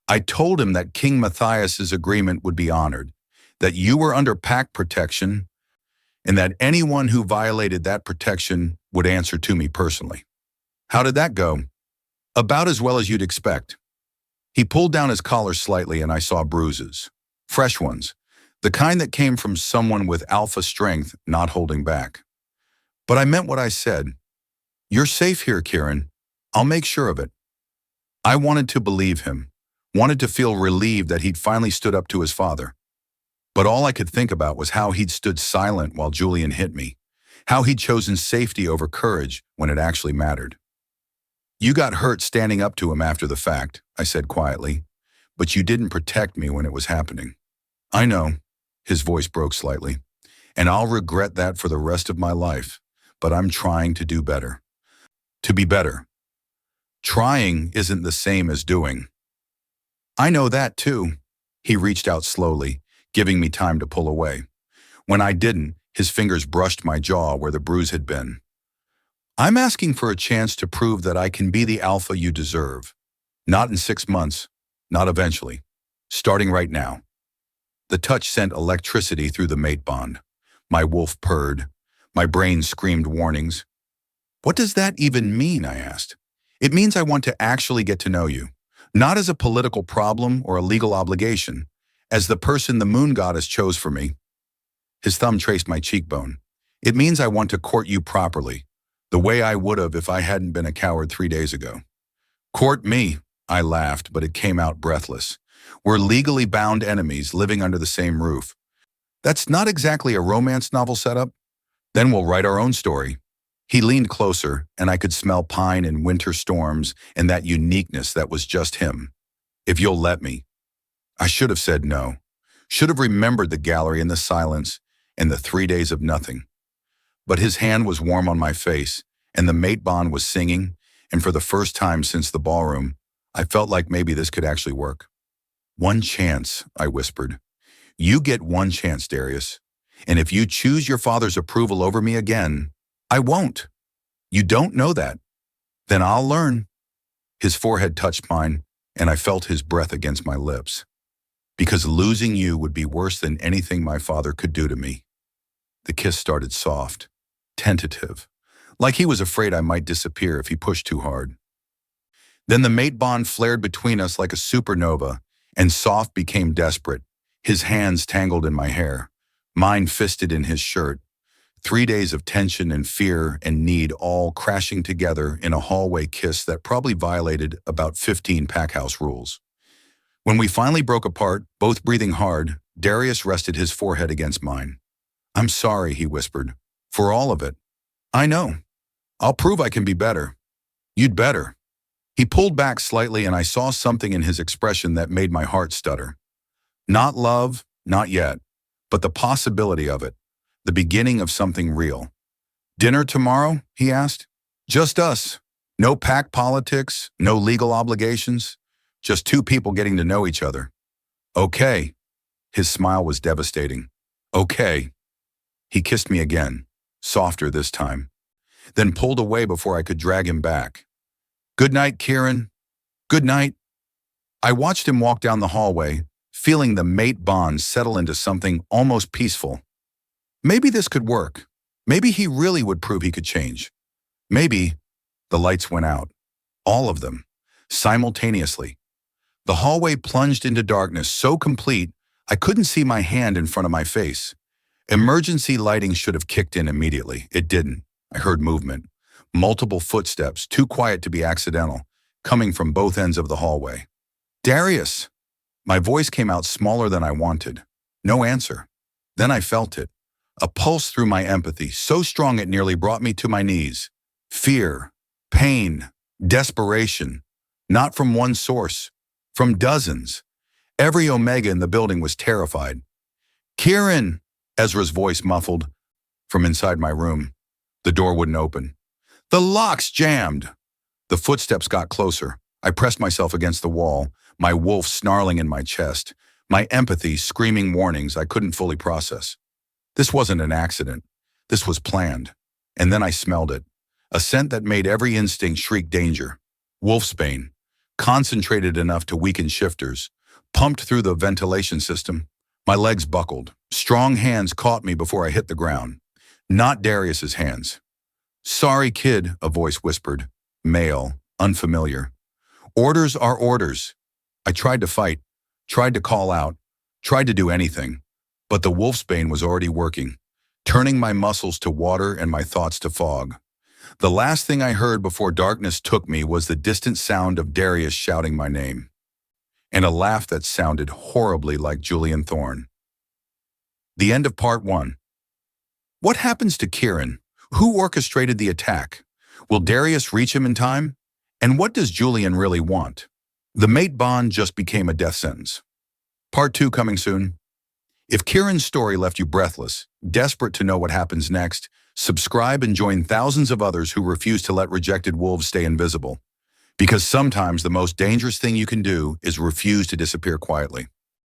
I told him that King Matthias's agreement would be honored, that you were under pact protection, and that anyone who violated that protection would answer to me personally. How did that go? About as well as you'd expect. He pulled down his collar slightly and I saw bruises. Fresh ones. The kind that came from someone with alpha strength not holding back. But I meant what I said. You're safe here, Kieran. I'll make sure of it. I wanted to believe him, wanted to feel relieved that he'd finally stood up to his father. But all I could think about was how he'd stood silent while Julian hit me, how he'd chosen safety over courage when it actually mattered. You got hurt standing up to him after the fact, I said quietly, but you didn't protect me when it was happening. I know, his voice broke slightly, and I'll regret that for the rest of my life, but I'm trying to do better. To be better. Trying isn't the same as doing. I know that too. He reached out slowly, giving me time to pull away. When I didn't, his fingers brushed my jaw where the bruise had been. I'm asking for a chance to prove that I can be the alpha you deserve. Not in 6 months, not eventually. Starting right now. The touch sent electricity through the mate bond. My wolf purred. My brain screamed warnings. What does that even mean, I asked. It means I want to actually get to know you. Not as a political problem or a legal obligation, as the person the moon goddess chose for me. His thumb traced my cheekbone. It means I want to court you properly, the way I would have if I hadn't been a coward 3 days ago. Court me, I laughed, but it came out breathless. We're legally bound enemies living under the same roof. That's not exactly a romance novel setup. Then we'll write our own story. He leaned closer, and I could smell pine and winter storms and that uniqueness that was just him. If you'll let me. I should have said no. Should have remembered the gallery and the silence and the 3 days of nothing. But his hand was warm on my face, and the mate bond was singing, and for the first time since the ballroom, I felt like maybe this could actually work. One chance, I whispered. You get one chance, Darius. And if you choose your father's approval over me again, I won't. You don't know that. Then I'll learn. His forehead touched mine, and I felt his breath against my lips. Because losing you would be worse than anything my father could do to me. The kiss started soft, tentative, like he was afraid I might disappear if he pushed too hard. Then the mate bond flared between us like a supernova, and soft became desperate, his hands tangled in my hair, mine fisted in his shirt. 3 days of tension and fear and need all crashing together in a hallway kiss that probably violated about 15 packhouse rules. When we finally broke apart, both breathing hard, Darius rested his forehead against mine. I'm sorry, he whispered, for all of it. I know. I'll prove I can be better. You'd better. He pulled back slightly, and I saw something in his expression that made my heart stutter. Not love, not yet, but the possibility of it. The beginning of something real. Dinner tomorrow? He asked. Just us. No pack politics, no legal obligations. Just 2 people getting to know each other. Okay. His smile was devastating. Okay. He kissed me again, softer this time, then pulled away before I could drag him back. Good night, Kieran. Good night. I watched him walk down the hallway, feeling the mate bond settle into something almost peaceful. Maybe this could work. Maybe he really would prove he could change. Maybe. The lights went out. All of them. Simultaneously. The hallway plunged into darkness so complete I couldn't see my hand in front of my face. Emergency lighting should have kicked in immediately. It didn't. I heard movement. Multiple footsteps, too quiet to be accidental, coming from both ends of the hallway. Darius! My voice came out smaller than I wanted. No answer. Then I felt it. A pulse through my empathy, so strong it nearly brought me to my knees. Fear, pain, desperation. Not from one source. From dozens. Every Omega in the building was terrified. Kieran! Ezra's voice muffled from inside my room. The door wouldn't open. The lock's jammed! The footsteps got closer. I pressed myself against the wall, my wolf snarling in my chest, my empathy screaming warnings I couldn't fully process. This wasn't an accident. This was planned. And then I smelled it. A scent that made every instinct shriek danger. Wolfsbane, concentrated enough to weaken shifters, pumped through the ventilation system. My legs buckled. Strong hands caught me before I hit the ground. Not Darius's hands. Sorry, kid, a voice whispered. Male, unfamiliar. Orders are orders. I tried to fight, tried to call out, tried to do anything. But the wolfsbane was already working, turning my muscles to water and my thoughts to fog. The last thing I heard before darkness took me was the distant sound of Darius shouting my name, and a laugh that sounded horribly like Julian Thorne. The end of part 1. What happens to Kieran? Who orchestrated the attack? Will Darius reach him in time? And what does Julian really want? The mate bond just became a death sentence. Part 2 coming soon. If Kieran's story left you breathless, desperate to know what happens next, subscribe and join thousands of others who refuse to let rejected wolves stay invisible. Because sometimes the most dangerous thing you can do is refuse to disappear quietly.